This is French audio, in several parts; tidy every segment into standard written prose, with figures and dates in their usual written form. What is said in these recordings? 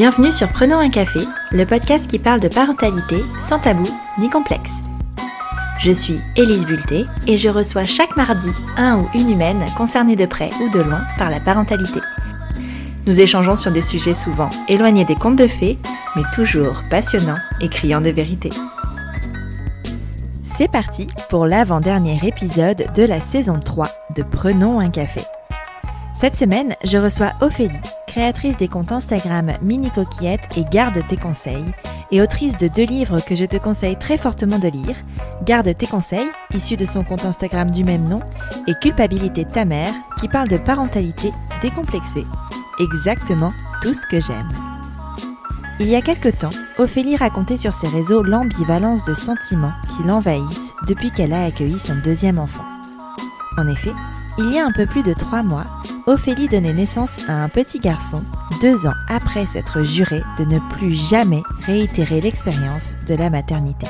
Bienvenue sur Prenons un café, le podcast qui parle de parentalité sans tabou ni complexe. Je suis Élise Bulté et je reçois chaque mardi un ou une humaine concernée de près ou de loin par la parentalité. Nous échangeons sur des sujets souvent éloignés des contes de fées, mais toujours passionnants et criants de vérité. C'est parti pour l'avant-dernier épisode de la saison 3 de Prenons un café. Cette semaine, je reçois Ophélie, créatrice des comptes Instagram Mini Coquillette et Garde tes conseils, et autrice de 2 livres que je te conseille très fortement de lire, Garde tes conseils, issu de son compte Instagram du même nom, et Culpabilité ta mère, qui parle de parentalité décomplexée. Exactement tout ce que j'aime. Il y a quelque temps, Ophélie racontait sur ses réseaux l'ambivalence de sentiments qui l'envahissent depuis qu'elle a accueilli son 2e enfant. En effet, il y a un peu plus de 3 mois, Ophélie donnait naissance à un petit garçon, 2 ans après s'être jurée de ne plus jamais réitérer l'expérience de la maternité.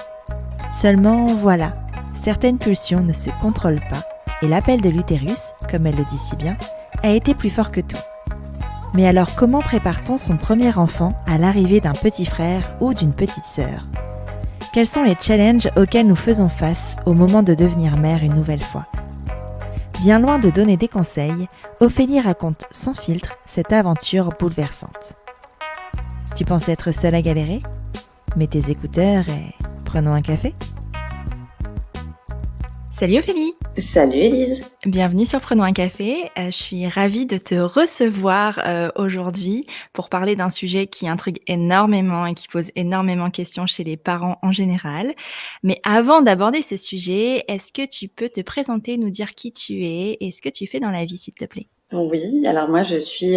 Seulement voilà, certaines pulsions ne se contrôlent pas et l'appel de l'utérus, comme elle le dit si bien, a été plus fort que tout. Mais alors comment prépare-t-on son premier enfant à l'arrivée d'un petit frère ou d'une petite sœur ? Quels sont les challenges auxquels nous faisons face au moment de devenir mère une nouvelle fois ? Bien loin de donner des conseils, Ophélie raconte sans filtre cette aventure bouleversante. Tu penses être seule à galérer ? Mets tes écouteurs et prenons un café. Salut Ophélie! Salut Élise! Bienvenue sur Prenons un café. Je suis ravie de te recevoir aujourd'hui pour parler d'un sujet qui intrigue énormément et qui pose énormément de questions chez les parents en général. Mais avant d'aborder ce sujet, est-ce que tu peux te présenter, nous dire qui tu es et ce que tu fais dans la vie, s'il te plaît? Oui, alors moi je suis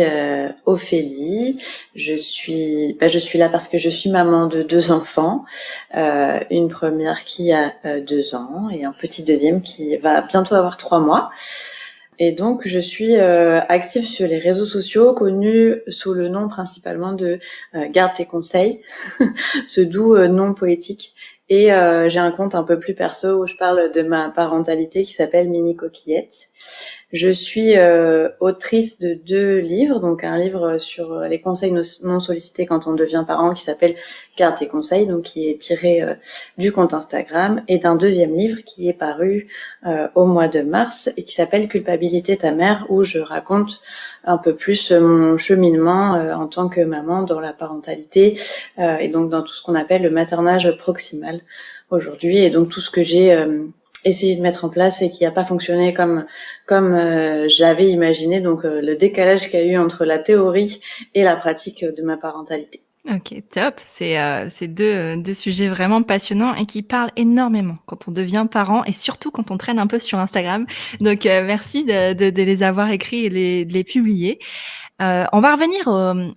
Ophélie, je suis là parce que je suis maman de 2 enfants, une première qui a 2 ans et un petit deuxième qui va bientôt avoir 3 mois. Et donc je suis active sur les réseaux sociaux, connue sous le nom principalement de Garde tes conseils, ce doux nom poétique. Et j'ai un compte un peu plus perso où je parle de ma parentalité qui s'appelle Mini Coquillette. Je suis autrice de 2 livres, donc un livre sur les conseils non sollicités quand on devient parent qui s'appelle Garde tes conseils, donc qui est tiré du compte Instagram, et d'un 2e livre qui est paru au mois de mars et qui s'appelle Culpabilité ta mère, où je raconte un peu plus mon cheminement en tant que maman dans la parentalité et donc dans tout ce qu'on appelle le maternage proximal aujourd'hui, et donc tout ce que j'ai essayé de mettre en place et qui n'a pas fonctionné comme j'avais imaginé, donc le décalage qu'il y a eu entre la théorie et la pratique de ma parentalité. Ok, top. C'est deux sujets vraiment passionnants et qui parlent énormément quand on devient parent et surtout quand on traîne un peu sur Instagram. Donc, merci de les avoir écrits et de les publier. On va revenir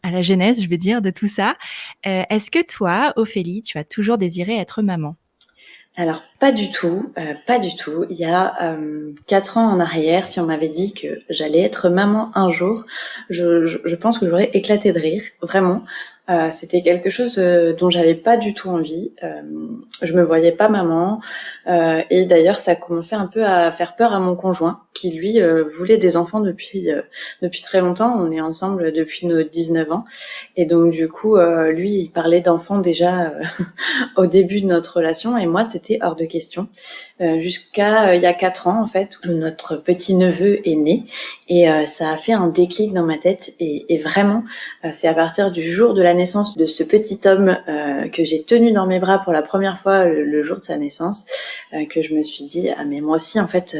à la genèse, je vais dire, de tout ça. Est-ce que toi, Ophélie, tu as toujours désiré être maman ? Alors pas du tout. Il y a 4 ans en arrière, si on m'avait dit que j'allais être maman un jour, je pense que j'aurais éclaté de rire, vraiment. C'était quelque chose dont j'avais pas du tout envie. Je me voyais pas maman. Et d'ailleurs, ça commençait un peu à faire peur à mon conjoint, qui lui voulait des enfants depuis très longtemps. On est ensemble depuis nos 19 ans. Et donc du coup, lui, il parlait d'enfants déjà au début de notre relation, et moi, c'était hors de question. Jusqu'à il y a 4 ans, en fait, où notre petit neveu est né. Et ça a fait un déclic dans ma tête. Et vraiment, c'est à partir du jour de la naissance de ce petit homme que j'ai tenu dans mes bras pour la première fois le jour de sa naissance, que je me suis dit, ah mais moi aussi, en fait...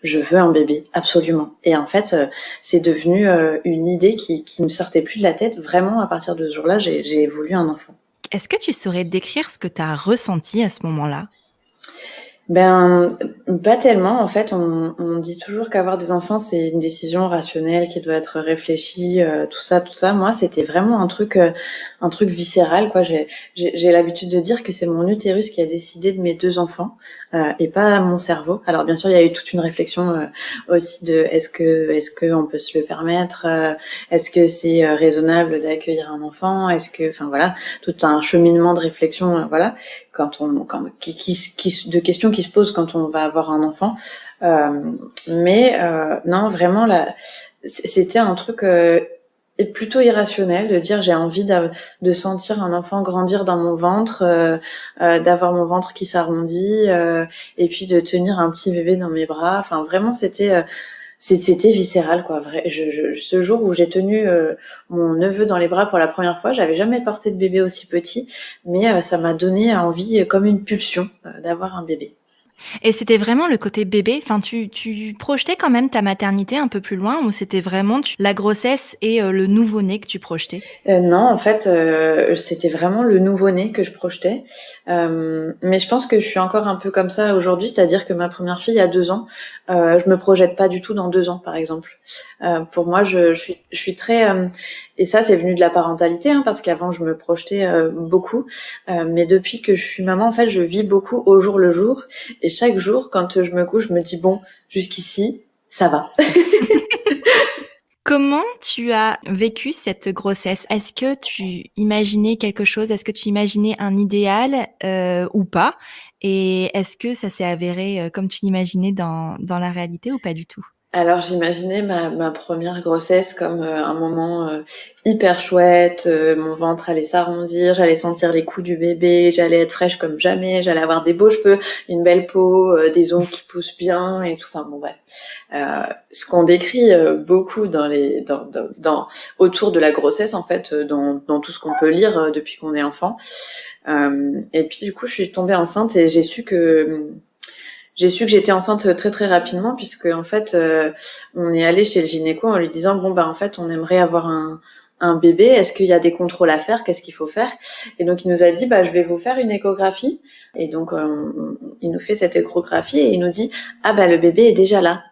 je veux un bébé, absolument. Et en fait, c'est devenu une idée qui me sortait plus de la tête. Vraiment, à partir de ce jour-là, j'ai voulu un enfant. Est-ce que tu saurais décrire ce que tu as ressenti à ce moment-là ? Ben, pas tellement. En fait, on dit toujours qu'avoir des enfants, c'est une décision rationnelle qui doit être réfléchie, tout ça. Moi, c'était vraiment un truc viscéral, quoi. J'ai l'habitude de dire que c'est mon utérus qui a décidé de mes 2 enfants, et pas mon cerveau. Alors, bien sûr, il y a eu toute une réflexion aussi de est-ce que on peut se le permettre, est-ce que c'est raisonnable d'accueillir un enfant, enfin voilà, tout un cheminement de réflexion, voilà. De questions qui se posent quand on va avoir un enfant. Non, vraiment, là, c'était un truc est plutôt irrationnelle, de dire j'ai envie de sentir un enfant grandir dans mon ventre, d'avoir mon ventre qui s'arrondit, et puis de tenir un petit bébé dans mes bras. Enfin, vraiment, c'était viscéral, quoi. Vrai. Ce jour où j'ai tenu mon neveu dans les bras pour la première fois, j'avais jamais porté de bébé aussi petit, mais ça m'a donné envie, comme une pulsion, d'avoir un bébé. Et c'était vraiment le côté bébé, enfin tu projetais quand même ta maternité un peu plus loin ou c'était vraiment la grossesse et le nouveau-né que tu projetais? Non, en fait, c'était vraiment le nouveau-né que je projetais. Mais je pense que je suis encore un peu comme ça aujourd'hui, c'est-à-dire que ma première fille a 2 ans. Je me projette pas du tout dans 2 ans, par exemple. Pour moi, je suis très... et ça, c'est venu de la parentalité, hein, parce qu'avant, je me projetais beaucoup. Mais depuis que je suis maman, en fait, je vis beaucoup au jour le jour. Et chaque jour, quand je me couche, je me dis, bon, jusqu'ici, ça va. Comment tu as vécu cette grossesse? Est-ce que tu imaginais quelque chose? Est-ce que tu imaginais un idéal, ou pas? Et est-ce que ça s'est avéré, comme tu l'imaginais dans la réalité ou pas du tout? Alors j'imaginais ma première grossesse comme un moment hyper chouette, mon ventre allait s'arrondir, j'allais sentir les coups du bébé, j'allais être fraîche comme jamais, j'allais avoir des beaux cheveux, une belle peau, des ongles qui poussent bien et tout. Enfin bon bref, ce qu'on décrit beaucoup dans autour de la grossesse en fait, dans tout ce qu'on peut lire depuis qu'on est enfant. Et puis du coup je suis tombée enceinte et j'ai su que j'étais enceinte très très rapidement puisque en fait on est allé chez le gynéco en lui disant bon bah en fait on aimerait avoir un bébé, est-ce qu'il y a des contrôles à faire, qu'est-ce qu'il faut faire? Et donc il nous a dit bah je vais vous faire une échographie et donc il nous fait cette échographie et il nous dit ah bah le bébé est déjà là.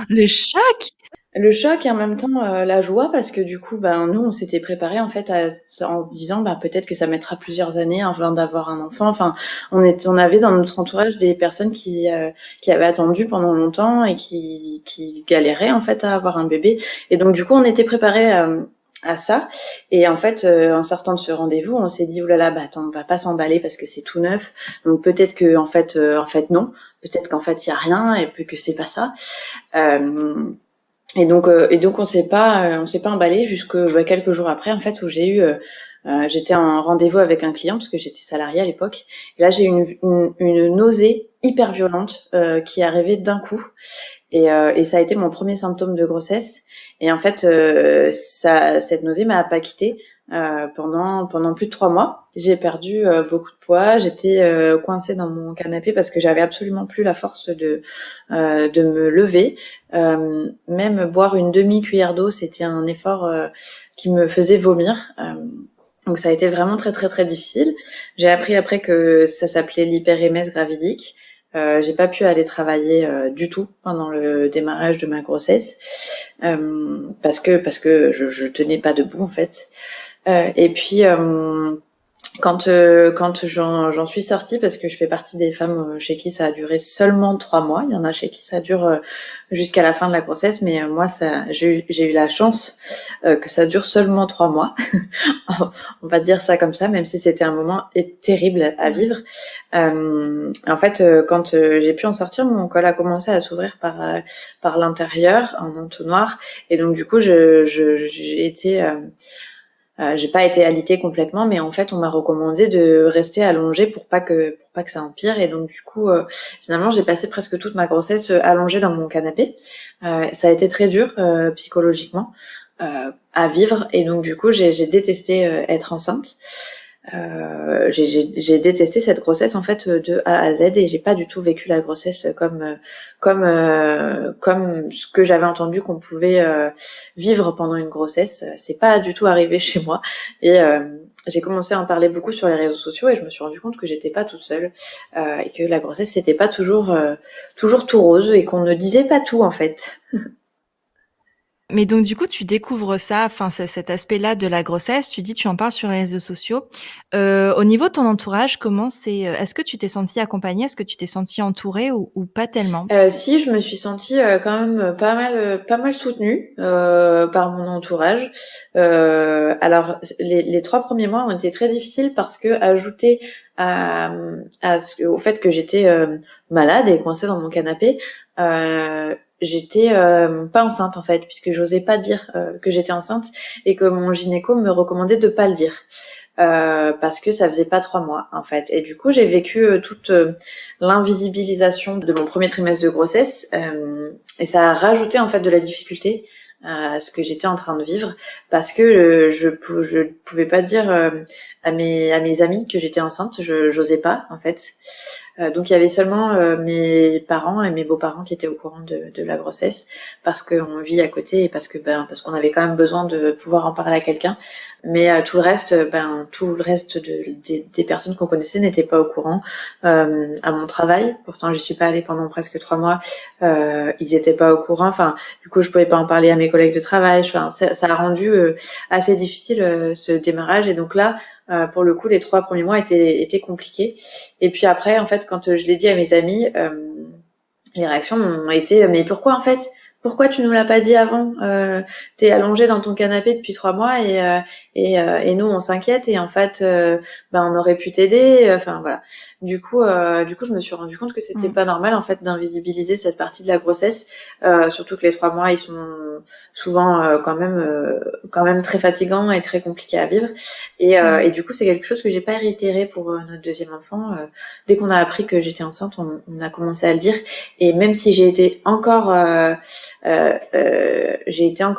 Le choc! Le choc et en même temps la joie parce que du coup ben nous on s'était préparé en fait en se disant bah peut-être que ça mettra plusieurs années avant d'avoir un enfant. Enfin on avait dans notre entourage des personnes qui avaient attendu pendant longtemps et qui galéraient en fait à avoir un bébé et donc du coup on était préparé à ça et en fait en sortant de ce rendez-vous on s'est dit oulala bah attends on va pas s'emballer parce que c'est tout neuf donc peut-être que en fait non peut-être qu'en fait il y a rien et puis que c'est pas ça. Et donc on s'est pas emballé jusque quelques jours après en fait où j'étais en rendez-vous avec un client parce que j'étais salariée à l'époque. Et là j'ai eu une nausée hyper violente qui est arrivée d'un coup et ça a été mon premier symptôme de grossesse. Et en fait cette nausée m'a pas quittée pendant plus de 3 mois. J'ai perdu beaucoup de poids. J'étais coincée dans mon canapé parce que j'avais absolument plus la force de me lever. Même boire une demi-cuillère d'eau, c'était un effort qui me faisait vomir. Donc ça a été vraiment très très très difficile. J'ai appris après que ça s'appelait l'hyperémèse gravidique. J'ai pas pu aller travailler du tout pendant le démarrage de ma grossesse parce que je tenais pas debout en fait. Et puis quand j'en suis sortie, parce que je fais partie des femmes chez qui ça a duré seulement 3 mois, il y en a chez qui ça dure jusqu'à la fin de la grossesse, mais moi j'ai eu la chance que ça dure seulement 3 mois. On va dire ça comme ça, même si c'était un moment terrible à vivre. En fait, quand j'ai pu en sortir, mon col a commencé à s'ouvrir par l'intérieur en entonnoir, et donc du coup j'ai été j'ai pas été alitée complètement, mais en fait, on m'a recommandé de rester allongée pour pas que ça empire. Et donc, du coup, finalement, j'ai passé presque toute ma grossesse allongée dans mon canapé. Ça a été très dur psychologiquement à vivre. Et donc, du coup, j'ai détesté être enceinte. J'ai détesté cette grossesse en fait de A à Z et j'ai pas du tout vécu la grossesse comme ce que j'avais entendu qu'on pouvait vivre pendant une grossesse. C'est pas du tout arrivé chez moi et j'ai commencé à en parler beaucoup sur les réseaux sociaux et je me suis rendu compte que j'étais pas toute seule et que la grossesse c'était pas toujours tout rose et qu'on ne disait pas tout en fait. Mais donc du coup, tu découvres ça, enfin cet aspect-là de la grossesse, tu dis tu en parles sur les réseaux sociaux. Au niveau de ton entourage, comment c'est, est-ce que tu t'es sentie accompagnée? Est-ce que tu t'es sentie entourée ou pas tellement? Si, je me suis sentie quand même pas mal soutenue par mon entourage. Alors les 3 premiers mois ont été très difficiles parce que ajouté au fait que j'étais malade et coincée dans mon canapé, j'étais pas enceinte en fait, puisque j'osais pas dire que j'étais enceinte et que mon gynéco me recommandait de pas le dire. Parce que ça faisait pas 3 mois en fait. Et du coup, j'ai vécu toute l'invisibilisation de mon premier trimestre de grossesse et ça a rajouté en fait de la difficulté à ce que j'étais en train de vivre parce que je pouvais pas dire à mes amis que j'étais enceinte, j'osais pas en fait. Donc il y avait seulement mes parents et mes beaux-parents qui étaient au courant de la grossesse parce qu'on vit à côté et parce qu'on avait quand même besoin de pouvoir en parler à quelqu'un. Mais tout le reste, des personnes qu'on connaissait n'étaient pas au courant. À mon travail, pourtant j'y suis pas allée pendant presque 3 mois, ils étaient pas au courant. Enfin, du coup, je pouvais pas en parler à mes collègues de travail. Enfin, ça a rendu assez difficile ce démarrage. Et donc là, pour le coup, les 3 premiers mois étaient compliqués. Et puis après, en fait, quand je l'ai dit à mes amis, les réactions ont été mais pourquoi en fait? Pourquoi tu nous l'as pas dit avant? T'es allongée dans ton canapé depuis 3 mois et nous on s'inquiète et en fait on aurait pu t'aider. Enfin voilà. Du coup je me suis rendu compte que c'était pas normal en fait d'invisibiliser cette partie de la grossesse. Surtout que les 3 mois ils sont souvent quand même très fatigants et très compliqués à vivre. Et du coup c'est quelque chose que j'ai pas réitéré pour notre deuxième enfant. Dès qu'on a appris que j'étais enceinte, on a commencé à le dire. Et même si j'ai été encore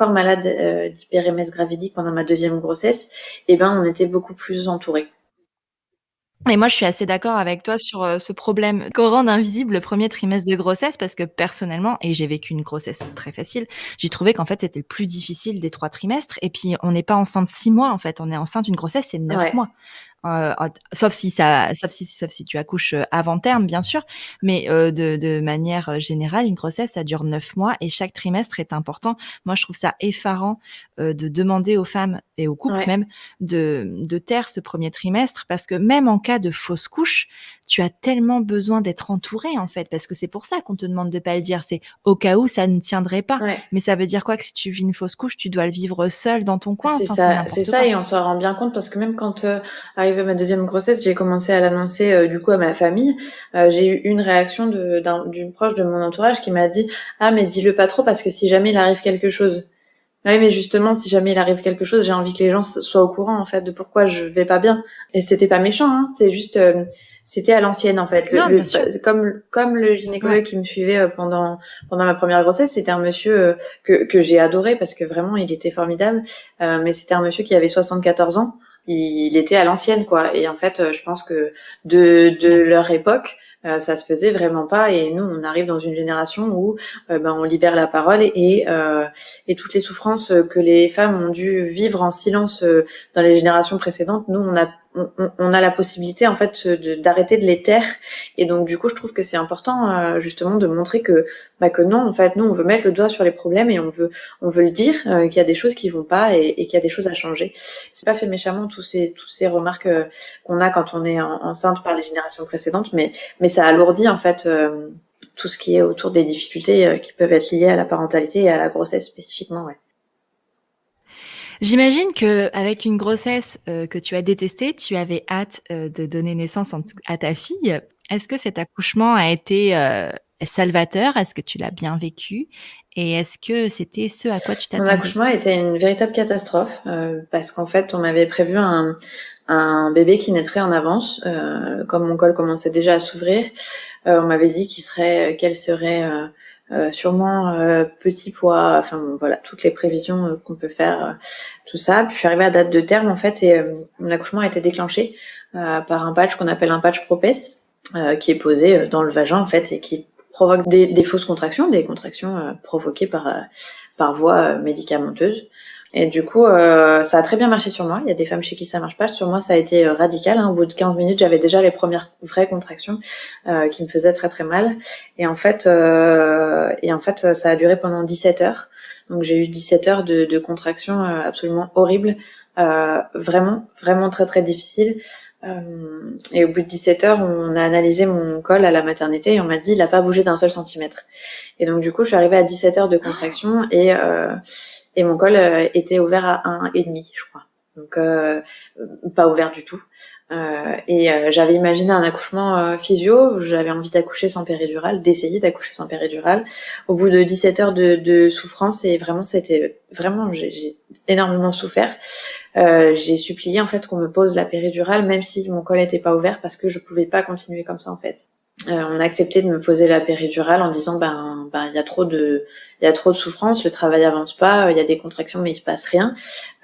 malade d'hyperémèse gravidique pendant ma deuxième grossesse, on était beaucoup plus entourés. Et moi, je suis assez d'accord avec toi sur, ce problème qu'on rende invisible le premier trimestre de grossesse parce que personnellement et j'ai vécu une grossesse très facile, j'ai trouvé qu'en fait, c'était le plus difficile des 3 trimestres et puis on n'est pas enceinte 6 mois, en fait, on est enceinte une grossesse, c'est 9 Ouais. mois. Sauf si tu accouches, avant terme, bien sûr, mais de manière, générale, une grossesse, ça dure 9 mois et chaque trimestre est important. Moi, je trouve ça effarant, de demander aux femmes et aux couples Ouais. même de taire ce premier trimestre parce que même en cas de fausse couche, tu as tellement besoin d'être entourée, en fait, parce que c'est pour ça qu'on te demande de pas le dire. C'est au cas où ça ne tiendrait pas. Ouais. Mais ça veut dire quoi? Que si tu vis une fausse couche, tu dois le vivre seule dans ton coin? C'est Enfin, c'est ça, c'est n'importe ça, quoi. et on s'en rend bien compte parce que même quand arrivée ma deuxième grossesse, j'ai commencé à l'annoncer du coup à ma famille. J'ai eu une réaction d'une proche de mon entourage qui m'a dit ah mais dis-le pas trop parce que si jamais il arrive quelque chose. Ah oui mais justement si jamais il arrive quelque chose, j'ai envie que les gens soient au courant en fait de pourquoi je vais pas bien. Et c'était pas méchant, hein, c'est juste c'était à l'ancienne en fait. Non, bien sûr. Comme le Ouais. gynécologue qui me suivait pendant ma première grossesse, c'était un monsieur que j'ai adoré parce que vraiment il était formidable. Mais c'était un monsieur qui avait 74 ans. Il était à l'ancienne quoi. Et en fait, je pense que de Ouais. leur époque, ça se faisait vraiment pas. Et nous, on arrive dans une génération où on libère la parole et toutes les souffrances que les femmes ont dû vivre en silence dans les générations précédentes, nous on a la possibilité en fait d'arrêter de les taire. Et donc du coup je trouve que c'est important justement de montrer que non en fait nous on veut mettre le doigt sur les problèmes et on veut le dire qu'il y a des choses qui vont pas et qu'il y a des choses à changer. C'est pas fait méchamment tous ces remarques qu'on a quand on est enceinte par les générations précédentes, mais ça alourdit en fait tout ce qui est autour des difficultés qui peuvent être liées à la parentalité et à la grossesse spécifiquement, ouais. J'imagine qu'avec une grossesse, que tu as détestée, tu avais hâte, de donner naissance à ta fille. Est-ce que cet accouchement a été, salvateur? Est-ce que tu l'as bien vécu? Et est-ce que c'était ce à quoi tu Mon t'attendais? accouchement était une véritable catastrophe parce qu'en fait, on m'avait prévu un bébé qui naîtrait en avance. Comme mon col commençait déjà à s'ouvrir, on m'avait dit qu'elle serait sûrement petit poids. Enfin bon, voilà, toutes les prévisions qu'on peut faire, tout ça. Puis je suis arrivée à date de terme en fait et mon accouchement a été déclenché par un patch qu'on appelle un patch propes, qui est posé dans le vagin en fait et qui provoque des fausses contractions, des contractions provoquées par voie médicamenteuse. Et du coup, ça a très bien marché sur moi. Il y a des femmes chez qui ça marche pas. Sur moi, ça a été radical, hein. Au bout de 15 minutes, j'avais déjà les premières vraies contractions qui me faisaient très très mal. Et en fait, ça a duré pendant 17 heures. Donc j'ai eu 17 heures de contractions absolument horribles, vraiment vraiment très très difficiles. Et au bout de 17 heures, on a analysé mon col à la maternité et on m'a dit il a pas bougé d'un seul centimètre. Et donc du coup, je suis arrivée à 17 heures de contraction et mon col était ouvert à 1,5, je crois. Donc pas ouvert du tout. J'avais imaginé un accouchement physio. J'avais envie d'accoucher sans péridurale, d'essayer d'accoucher sans péridurale. Au bout de 17 heures de souffrance, et vraiment j'ai énormément souffert. J'ai supplié en fait qu'on me pose la péridurale, même si mon col était pas ouvert, parce que je pouvais pas continuer comme ça en fait. On a accepté de me poser la péridurale en disant il y a trop de souffrance, le travail avance pas, il y a des contractions mais il se passe rien.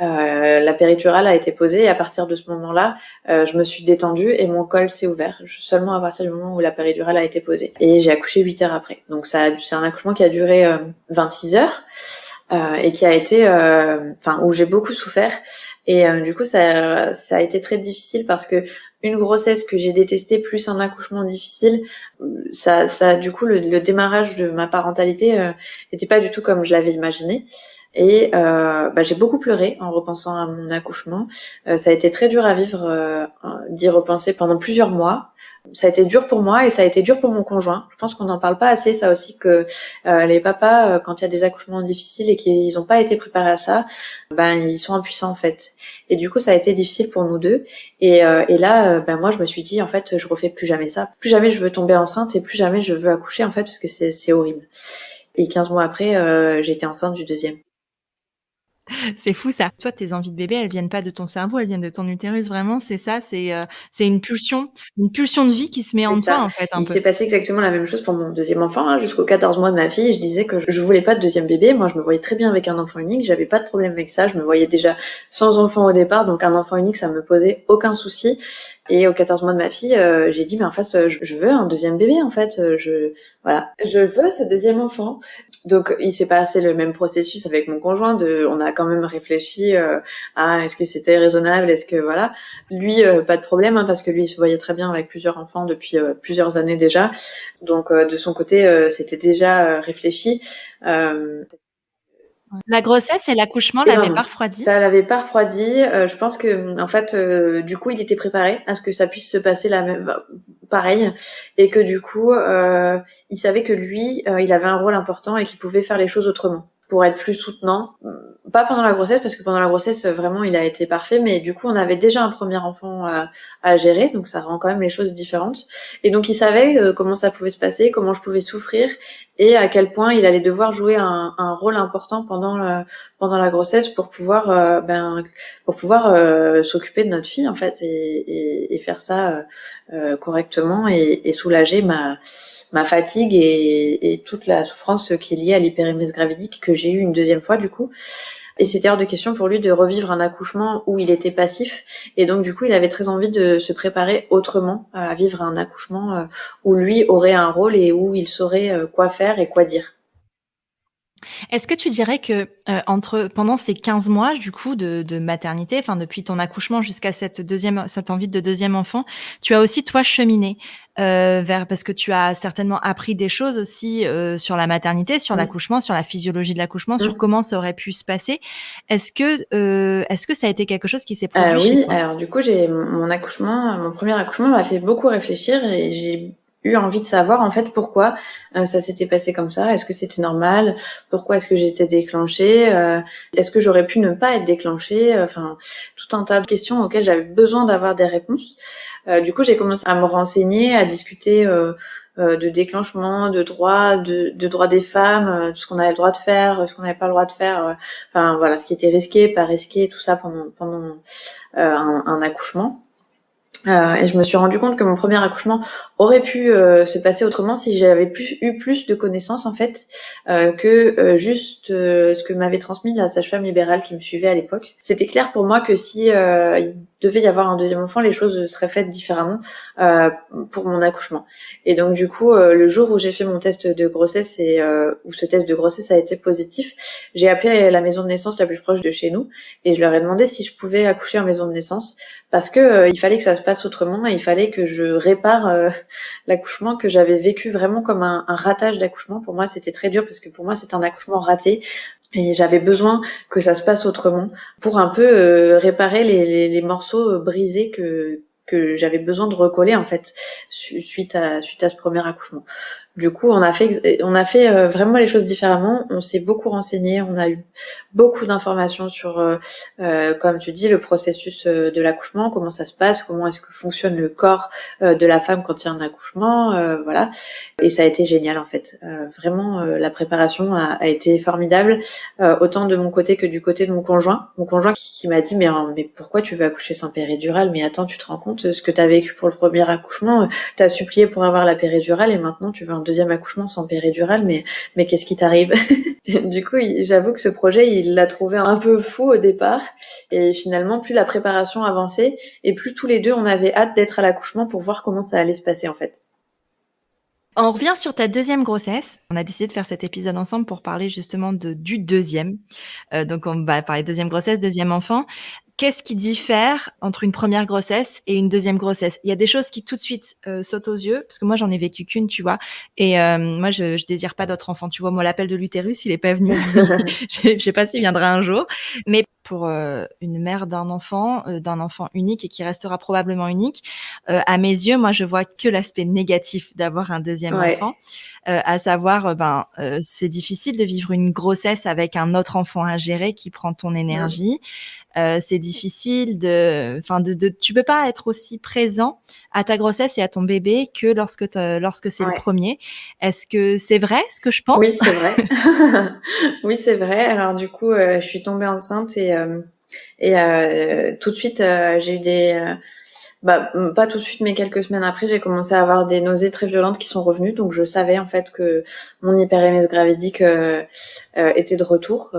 La péridurale a été posée et à partir de ce moment-là, je me suis détendue et mon col s'est ouvert seulement à partir du moment où la péridurale a été posée. Et j'ai accouché 8 heures après. Donc c'est un accouchement qui a duré 26 heures. Et qui a été où j'ai beaucoup souffert et du coup ça a été très difficile parce que une grossesse que j'ai détestée plus un accouchement difficile, ça du coup le démarrage de ma parentalité était pas du tout comme je l'avais imaginé. Et j'ai beaucoup pleuré en repensant à mon accouchement. Ça a été très dur à vivre, d'y repenser pendant plusieurs mois. Ça a été dur pour moi et ça a été dur pour mon conjoint. Je pense qu'on n'en parle pas assez, ça aussi, que les papas, quand il y a des accouchements difficiles et qu'ils n'ont pas été préparés à ça, ils sont impuissants en fait. Et du coup, ça a été difficile pour nous deux. Et là, moi, je me suis dit, en fait, je refais plus jamais ça. Plus jamais je veux tomber enceinte et plus jamais je veux accoucher, en fait, parce que c'est horrible. Et 15 mois après, j'ai été enceinte du deuxième. C'est fou ça. Toi, tes envies de bébé, elles viennent pas de ton cerveau, elles viennent de ton utérus, vraiment, c'est ça, c'est une pulsion de vie qui se met C'est en toi, ça. en fait, un Il peu. s'est passé exactement la même chose pour mon deuxième enfant, hein. Jusqu'aux 14 mois de ma fille, je disais que je voulais pas de deuxième bébé. Moi, je me voyais très bien avec un enfant unique. J'avais pas de problème avec ça. Je me voyais déjà sans enfant au départ. Donc, un enfant unique, ça me posait aucun souci. Et aux 14 mois de ma fille, j'ai dit, mais en fait, je veux un deuxième bébé, en fait. Voilà. Je veux ce deuxième enfant. Donc, il s'est passé le même processus avec mon conjoint. On a quand même réfléchi à est-ce que c'était raisonnable, est-ce que voilà. Lui, pas de problème, hein, parce que lui, il se voyait très bien avec plusieurs enfants depuis plusieurs années déjà. Donc, de son côté, c'était déjà réfléchi. La grossesse et l'accouchement Et ben l'avaient non, pas refroidi? ça l'avait pas refroidi. Je pense que en fait, du coup, il était préparé à ce que ça puisse se passer la même, pareil, et que du coup, il savait que lui, il avait un rôle important et qu'il pouvait faire les choses autrement pour être plus soutenant. Pas pendant la grossesse, parce que pendant la grossesse, vraiment, il a été parfait, mais du coup, on avait déjà un premier enfant à gérer, donc ça rend quand même les choses différentes. Et donc, il savait comment ça pouvait se passer, comment je pouvais souffrir, et à quel point il allait devoir jouer un rôle important pendant la grossesse pour pouvoir s'occuper de notre fille en fait et faire ça correctement et soulager ma fatigue et toute la souffrance qui est liée à l'hyperémèse gravidique que j'ai eu une deuxième fois du coup. Et c'était hors de question pour lui de revivre un accouchement où il était passif. Et donc, du coup, il avait très envie de se préparer autrement à vivre un accouchement où lui aurait un rôle et où il saurait quoi faire et quoi dire. Est-ce que tu dirais que pendant ces 15 mois du coup de maternité, enfin depuis ton accouchement jusqu'à cette envie de deuxième enfant, tu as aussi toi cheminé parce que tu as certainement appris des choses aussi sur la maternité, sur Mmh. l'accouchement, sur la physiologie de l'accouchement, sur Mmh. comment ça aurait pu se passer. Est-ce que ça a été quelque chose qui s'est produit chez Oui, toi? alors du coup, mon premier accouchement m'a fait beaucoup réfléchir et j'ai eu envie de savoir en fait pourquoi ça s'était passé comme ça. Est-ce que c'était normal? Pourquoi est-ce que j'étais déclenchée? Est-ce que j'aurais pu ne pas être déclenchée? Enfin, tout un tas de questions auxquelles j'avais besoin d'avoir des réponses. Du coup, j'ai commencé à me renseigner, à discuter de déclenchement, de droits des femmes, de ce qu'on avait le droit de faire, ce qu'on n'avait pas le droit de faire. Enfin voilà, ce qui était risqué, pas risqué, tout ça pendant un accouchement. Et je me suis rendu compte que mon premier accouchement aurait pu se passer autrement si j'avais eu plus de connaissances en fait que juste ce que m'avait transmis la sage-femme libérale qui me suivait à l'époque. C'était clair pour moi que si il devait y avoir un deuxième enfant, les choses seraient faites différemment euh, pour mon accouchement. Et donc du coup, le jour où j'ai fait mon test de grossesse et où ce test de grossesse a été positif, j'ai appelé la maison de naissance la plus proche de chez nous et je leur ai demandé si je pouvais accoucher en maison de naissance parce que il fallait que ça se passe autrement et il fallait que je répare l'accouchement que j'avais vécu vraiment comme un ratage d'accouchement. Pour moi, c'était très dur parce que pour moi, c'est un accouchement raté et j'avais besoin que ça se passe autrement pour un peu réparer les morceaux brisés que j'avais besoin de recoller en fait suite à ce premier accouchement. Du coup, on a fait vraiment les choses différemment. On s'est beaucoup renseigné, on a eu beaucoup d'informations sur, comme tu dis, le processus de l'accouchement, comment ça se passe, comment est-ce que fonctionne le corps de la femme quand il y a un accouchement, voilà. Et ça a été génial en fait. Vraiment, la préparation a été formidable, autant de mon côté que du côté de mon conjoint. Mon conjoint qui m'a dit mais pourquoi tu veux accoucher sans péridurale? Mais attends, tu te rends compte ce que t'as vécu pour le premier accouchement? T'as supplié pour avoir la péridurale et maintenant tu veux un deuxième accouchement sans péridurale, mais qu'est-ce qui t'arrive? Du coup, j'avoue que ce projet, il l'a trouvé un peu fou au départ. Et finalement, plus la préparation avançait, et plus tous les deux, on avait hâte d'être à l'accouchement pour voir comment ça allait se passer, en fait. On revient sur ta deuxième grossesse. On a décidé de faire cet épisode ensemble pour parler justement du deuxième. Donc on va parler deuxième grossesse, deuxième enfant. Qu'est-ce qui diffère entre une première grossesse et une deuxième grossesse? Il y a des choses qui tout de suite sautent aux yeux, parce que moi j'en ai vécu qu'une, tu vois. Et moi je désire pas d'autres enfants. Tu vois, moi l'appel de l'utérus, il est pas venu. Je sais pas s'il viendra un jour. Mais pour une mère d'un enfant unique et qui restera probablement unique, à mes yeux, moi je vois que l'aspect négatif d'avoir un deuxième Ouais. enfant, à savoir c'est difficile de vivre une grossesse avec un autre enfant à gérer qui prend ton énergie. C'est difficile tu peux pas être aussi présent à ta grossesse et à ton bébé que lorsque c'est le premier. Est-ce que c'est vrai ce que je pense? Oui, c'est vrai. Oui, c'est vrai. Alors du coup, je suis tombée enceinte et tout de suite, j'ai eu pas tout de suite, mais quelques semaines après, j'ai commencé à avoir des nausées très violentes qui sont revenues. Donc je savais en fait que mon hyperémèse gravidique était de retour.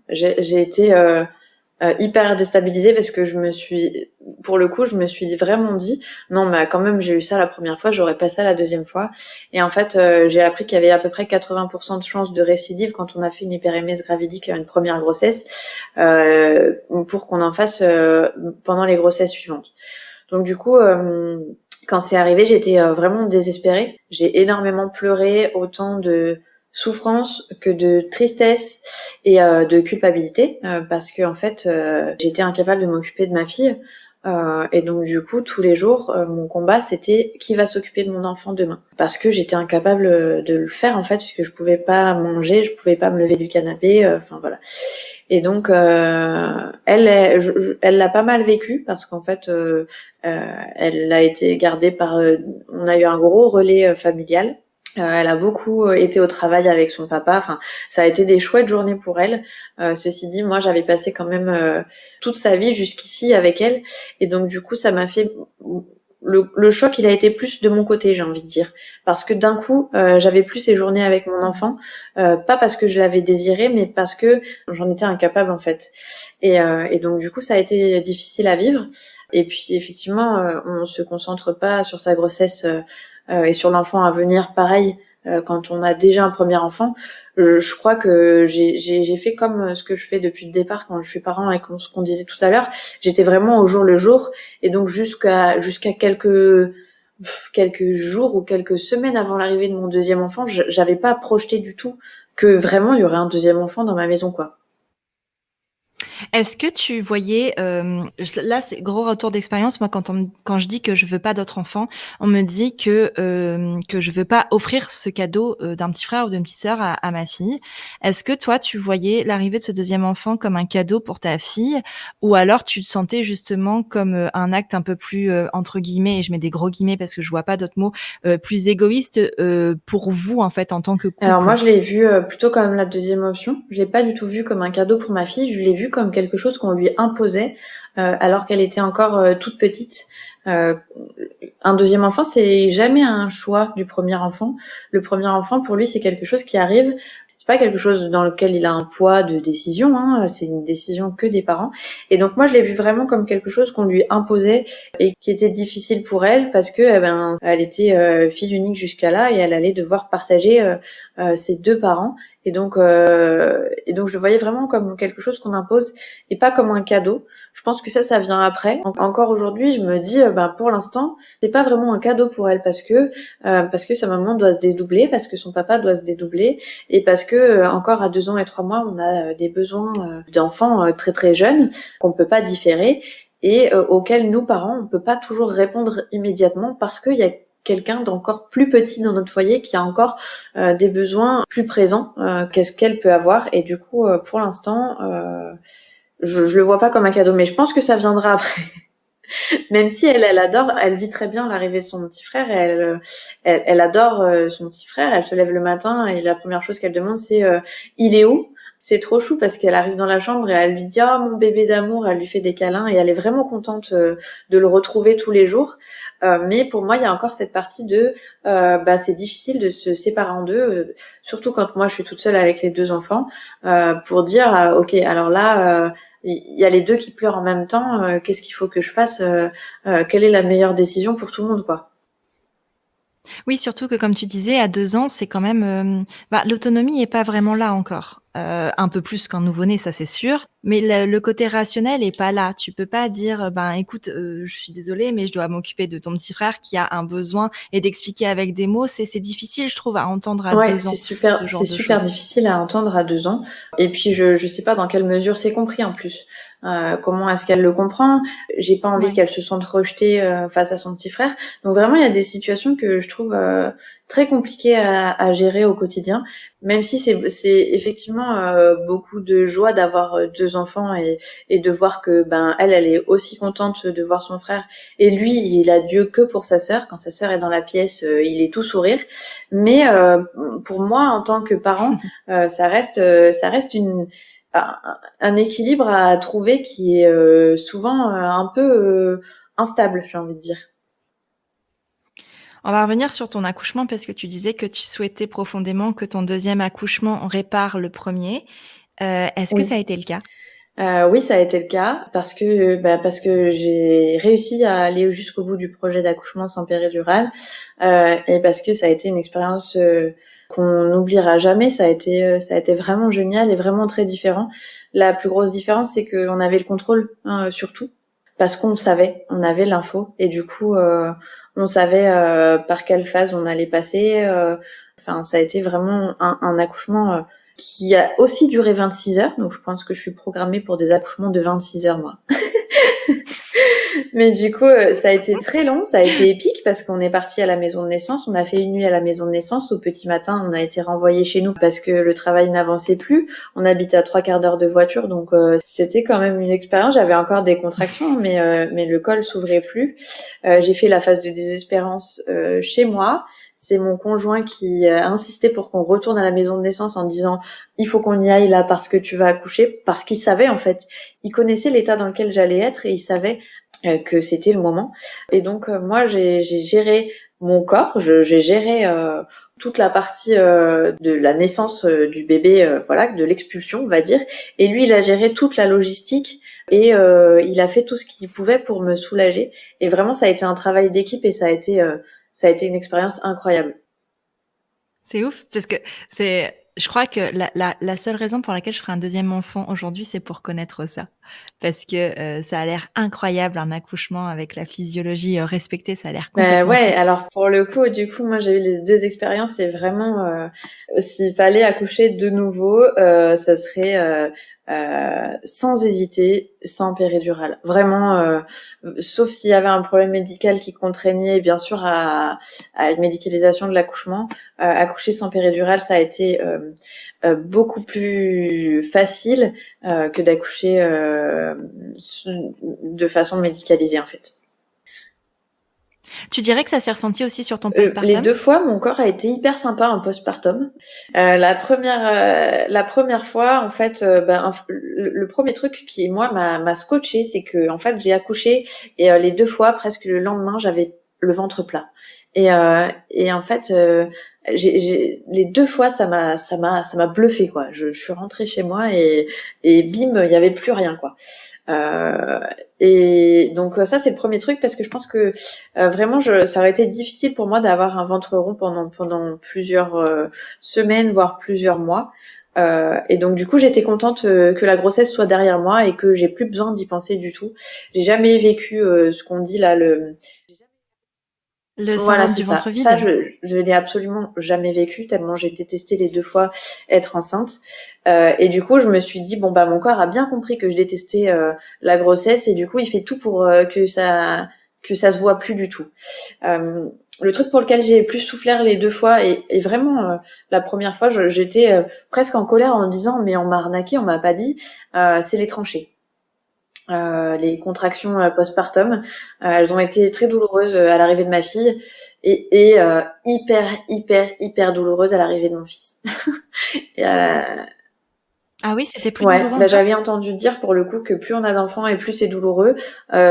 J'ai été hyper déstabilisée parce que je me suis vraiment dit non mais quand même j'ai eu ça la première fois, j'aurais pas ça la deuxième fois. Et en fait j'ai appris qu'il y avait à peu près 80% de chances de récidive quand on a fait une hyperémèse gravidique à une première grossesse, pour qu'on en fasse pendant les grossesses suivantes. Donc du coup quand c'est arrivé, j'étais vraiment désespérée. J'ai énormément pleuré, autant de souffrance que de tristesse et de culpabilité, parce que en fait j'étais incapable de m'occuper de ma fille, et donc du coup tous les jours mon combat c'était qui va s'occuper de mon enfant demain, parce que j'étais incapable de le faire en fait, puisque je pouvais pas manger, je pouvais pas me lever du canapé, enfin voilà. Et donc elle l'a pas mal vécu parce qu'en fait elle a été gardée par on a eu un gros relais familial. Elle a beaucoup été au travail avec son papa. Enfin, ça a été des chouettes journées pour elle. Ceci dit, moi, j'avais passé quand même toute sa vie jusqu'ici avec elle, et donc du coup, ça m'a fait le choc. Il a été plus de mon côté, j'ai envie de dire, parce que d'un coup, j'avais plus ces journées avec mon enfant, pas parce que je l'avais désiré, mais parce que j'en étais incapable en fait. Et donc du coup, ça a été difficile à vivre. Et puis effectivement, on se concentre pas sur sa grossesse. Et sur l'enfant à venir, pareil, quand on a déjà un premier enfant. Je crois que j'ai fait comme ce que je fais depuis le départ quand je suis parent, et comme ce qu'on disait tout à l'heure. J'étais vraiment au jour le jour, et donc jusqu'à quelques jours ou quelques semaines avant l'arrivée de mon deuxième enfant, j'avais pas projeté du tout que vraiment il y aurait un deuxième enfant dans ma maison, quoi. Est-ce que tu voyais, là c'est gros retour d'expérience, moi quand je dis que je veux pas d'autres enfants, on me dit que je veux pas offrir ce cadeau d'un petit frère ou d'une petite sœur à ma fille. Est-ce que toi tu voyais l'arrivée de ce deuxième enfant comme un cadeau pour ta fille, ou alors tu te sentais justement comme un acte un peu plus entre guillemets, et je mets des gros guillemets parce que je vois pas d'autres mots, plus égoïste pour vous en fait en tant que Alors moi, couple? je l'ai vu plutôt comme la deuxième option. Je l'ai pas du tout vu comme un cadeau pour ma fille. Je l'ai vu comme quelque chose qu'on lui imposait alors qu'elle était encore toute petite. Euh, un deuxième enfant, c'est jamais un choix du premier enfant. Le premier enfant, pour lui, c'est quelque chose qui arrive. C'est pas quelque chose dans lequel il a un poids de décision, hein. C'est une décision que des parents. Et donc moi, je l'ai vu vraiment comme quelque chose qu'on lui imposait et qui était difficile pour elle, parce que elle était fille unique jusqu'à là, et elle allait devoir partager ses deux parents. Et donc je le voyais vraiment comme quelque chose qu'on impose et pas comme un cadeau. Je pense que ça vient après. Encore aujourd'hui, je me dis pour l'instant c'est pas vraiment un cadeau pour elle, parce que sa maman doit se dédoubler, parce que son papa doit se dédoubler, et parce que encore à 2 ans et 3 mois, on a des besoins d'enfants très très jeunes qu'on peut pas différer. et auxquelles nous parents on peut pas toujours répondre immédiatement parce qu'il y a quelqu'un d'encore plus petit dans notre foyer qui a encore des besoins plus présents qu'est-ce qu'elle peut avoir. Et du coup, pour l'instant, je le vois pas comme un cadeau, mais je pense que ça viendra après. Même si elle adore, elle vit très bien l'arrivée de son petit frère. Et elle adore son petit frère. Elle se lève le matin et la première chose qu'elle demande, c'est il est où? C'est trop chou parce qu'elle arrive dans la chambre et elle lui dit oh mon bébé d'amour. Elle lui fait des câlins et elle est vraiment contente de le retrouver tous les jours. Mais pour moi, il y a encore cette partie de c'est difficile de se séparer en deux, surtout quand moi je suis toute seule avec les deux enfants, pour dire ok alors là. Il y a les deux qui pleurent en même temps, qu'est-ce qu'il faut que je fasse, quelle est la meilleure décision pour tout le monde, quoi. Oui, surtout que comme tu disais, à 2 ans, c'est quand même, l'autonomie est pas vraiment là encore. Un peu plus qu'un nouveau-né, ça c'est sûr, mais le côté rationnel est pas là. Tu peux pas dire, «Ben écoute, je suis désolée, mais je dois m'occuper de ton petit frère qui a un besoin» et d'expliquer avec des mots. C'est difficile, je trouve, à entendre à Ouais, 2 ans, ce c'est genre de super choses. difficile à entendre à 2 ans. Et puis je sais pas dans quelle mesure c'est compris en plus. Comment est-ce qu'elle le comprend? J'ai pas envie Ouais. qu'elle se sente rejetée face à son petit frère. Donc vraiment, il y a des situations que je trouve très compliquées à gérer au quotidien. Même si c'est effectivement beaucoup de joie d'avoir deux enfants et de voir que elle est aussi contente de voir son frère. Et lui, il a Dieu que pour sa sœur. Quand sa sœur est dans la pièce, il est tout sourire. Mais pour moi, en tant que parent, ça reste un équilibre à trouver qui est souvent un peu instable, j'ai envie de dire. On va revenir sur ton accouchement parce que tu disais que tu souhaitais profondément que ton deuxième accouchement répare le premier. Est-ce que ça Oui. a été le cas? Oui, ça a été le cas parce que j'ai réussi à aller jusqu'au bout du projet d'accouchement sans péridurale et parce que ça a été une expérience qu'on n'oubliera jamais. Ça a été vraiment génial et vraiment très différent. La plus grosse différence, c'est qu'on avait le contrôle sur tout parce qu'on savait, on avait l'info et du coup on savait par quelle phase on allait passer. Enfin, ça a été vraiment un accouchement qui a aussi duré 26 heures. Donc, je pense que je suis programmée pour des accouchements de 26 heures, moi. Mais du coup, ça a été très long, ça a été épique parce qu'on est parti à la maison de naissance, on a fait une nuit à la maison de naissance. Au petit matin, on a été renvoyé chez nous parce que le travail n'avançait plus. On habitait à 3/4 d'heure de voiture, donc c'était quand même une expérience. J'avais encore des contractions, mais le col s'ouvrait plus. J'ai fait la phase de désespérance chez moi. C'est mon conjoint qui a insisté pour qu'on retourne à la maison de naissance en disant il faut qu'on y aille là parce que tu vas accoucher, parce qu'il savait en fait, il connaissait l'état dans lequel j'allais être et il savait que c'était le moment. Et donc moi j'ai géré mon corps, j'ai géré toute la partie de la naissance du bébé, voilà, de l'expulsion on va dire. Et lui il a géré toute la logistique et il a fait tout ce qu'il pouvait pour me soulager. Et vraiment ça a été un travail d'équipe et ça a été une expérience incroyable. C'est ouf parce que je crois que la seule raison pour laquelle je ferai un deuxième enfant aujourd'hui, c'est pour connaître ça. Parce que, ça a l'air incroyable un accouchement avec la physiologie, respectée, ça a l'air complètement Ouais, fou. alors pour le coup, du coup, moi j'ai eu les deux expériences. C'est vraiment s'il fallait accoucher de nouveau, ça serait sans hésiter, sans péridurale. Vraiment, sauf s'il y avait un problème médical qui contraignait, bien sûr, à une médicalisation de l'accouchement. Accoucher sans péridurale, ça a été beaucoup plus facile que d'accoucher de façon médicalisée, en fait. Tu dirais que ça s'est ressenti aussi sur ton Les postpartum? 2 fois, mon corps a été hyper sympa en postpartum. La première fois, en fait, le 1er truc qui, moi, m'a scotché, c'est que en fait, j'ai accouché et les 2 fois, presque le lendemain, j'avais le ventre plat. Et en fait, les 2 fois, ça m'a bluffé, quoi. Je suis rentrée chez moi et bim, il y avait plus rien, quoi. Euh, et donc ça, c'est le premier truc parce que je pense que vraiment, ça aurait été difficile pour moi d'avoir un ventre rond pendant plusieurs semaines, voire plusieurs mois. Et donc du coup, j'étais contente que la grossesse soit derrière moi et que j'ai plus besoin d'y penser du tout. J'ai jamais vécu ce qu'on dit là, Le Voilà, syndrome c'est du ça. ventre Ça, vide? je l'ai absolument jamais vécu, tellement j'ai détesté les 2 fois être enceinte. Et du coup, je me suis dit: «Bon, bah, mon corps a bien compris que je détestais, la grossesse et du coup, il fait tout pour, que ça se voit plus du tout». Le truc pour lequel j'ai plus souffert les 2 fois et vraiment, la première fois, j'étais, presque en colère en me disant: «Mais on m'a arnaqué, on m'a pas dit», c'est les tranchées. Les contractions postpartum, elles ont été très douloureuses à l'arrivée de ma fille et hyper douloureuses à l'arrivée de mon fils. Et Ah oui, c'était plus ouais, douloureux bah, encore? j'avais entendu dire pour le coup que plus on a d'enfants et plus c'est douloureux.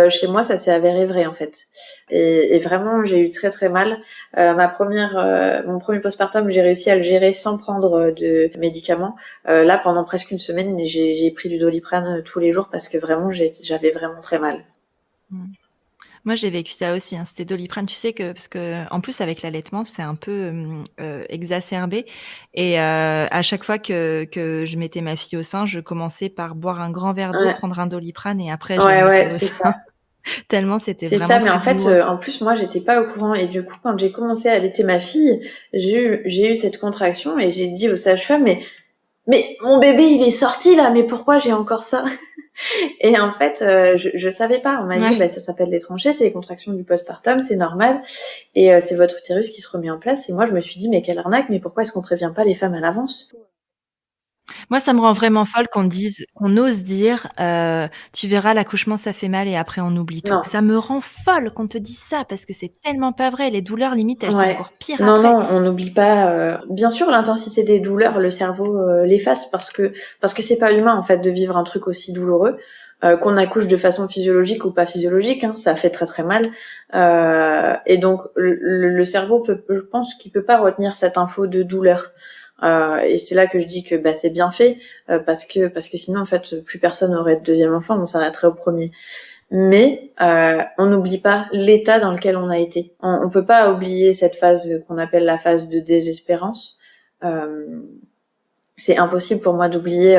Chez moi, ça s'est avéré vrai en fait. Et vraiment, j'ai eu très mal. Mon premier postpartum, j'ai réussi à le gérer sans prendre de médicaments. Là, pendant presque une semaine, j'ai pris du Doliprane tous les jours parce que vraiment, j'avais vraiment très mal. Mmh. Moi, j'ai vécu ça aussi, hein. C'était Doliprane, tu sais que parce qu'en plus avec l'allaitement, c'est un peu, exacerbé et à chaque fois que je mettais ma fille au sein, je commençais par boire un grand verre d'eau, Ouais, prendre un Doliprane et après je la ouais, mettais au c'est ça. sein tellement c'était C'est ça, vraiment mais très en fait, douloureux. en plus, moi, j'étais pas au courant. Et du coup, quand j'ai commencé à allaiter ma fille, j'ai eu cette contraction et j'ai dit aux sages-femmes, mais mon bébé, il est sorti là, mais pourquoi j'ai encore ça? Et en fait, je savais pas. On m'a dit, Ouais. bah, ça s'appelle les tranchées, c'est les contractions du postpartum, c'est normal. Et c'est votre utérus qui se remet en place. Et moi, je me suis dit, mais quelle arnaque, mais pourquoi est-ce qu'on prévient pas les femmes à l'avance? Moi, ça me rend vraiment folle qu'on ose dire, «Tu verras, l'accouchement, ça fait mal et après on oublie tout». Non. Ça me rend folle qu'on te dise ça parce que c'est tellement pas vrai. Les douleurs, limite, elles sont Ouais. encore pires Non, après. non, on n'oublie pas. Bien sûr, l'intensité des douleurs, le cerveau l'efface parce que c'est pas humain en fait de vivre un truc aussi douloureux. Qu'on accouche de façon physiologique ou pas physiologique, hein, ça fait très mal. Et donc le cerveau je pense qu'il peut pas retenir cette info de douleur. Et c'est là que je dis que bah c'est bien fait parce que sinon en fait plus personne n'aurait de deuxième enfant, on s'arrêterait au premier. Mais on n'oublie pas l'état dans lequel on a été. On peut pas oublier cette phase qu'on appelle la phase de désespérance. Euh, c'est impossible pour moi d'oublier.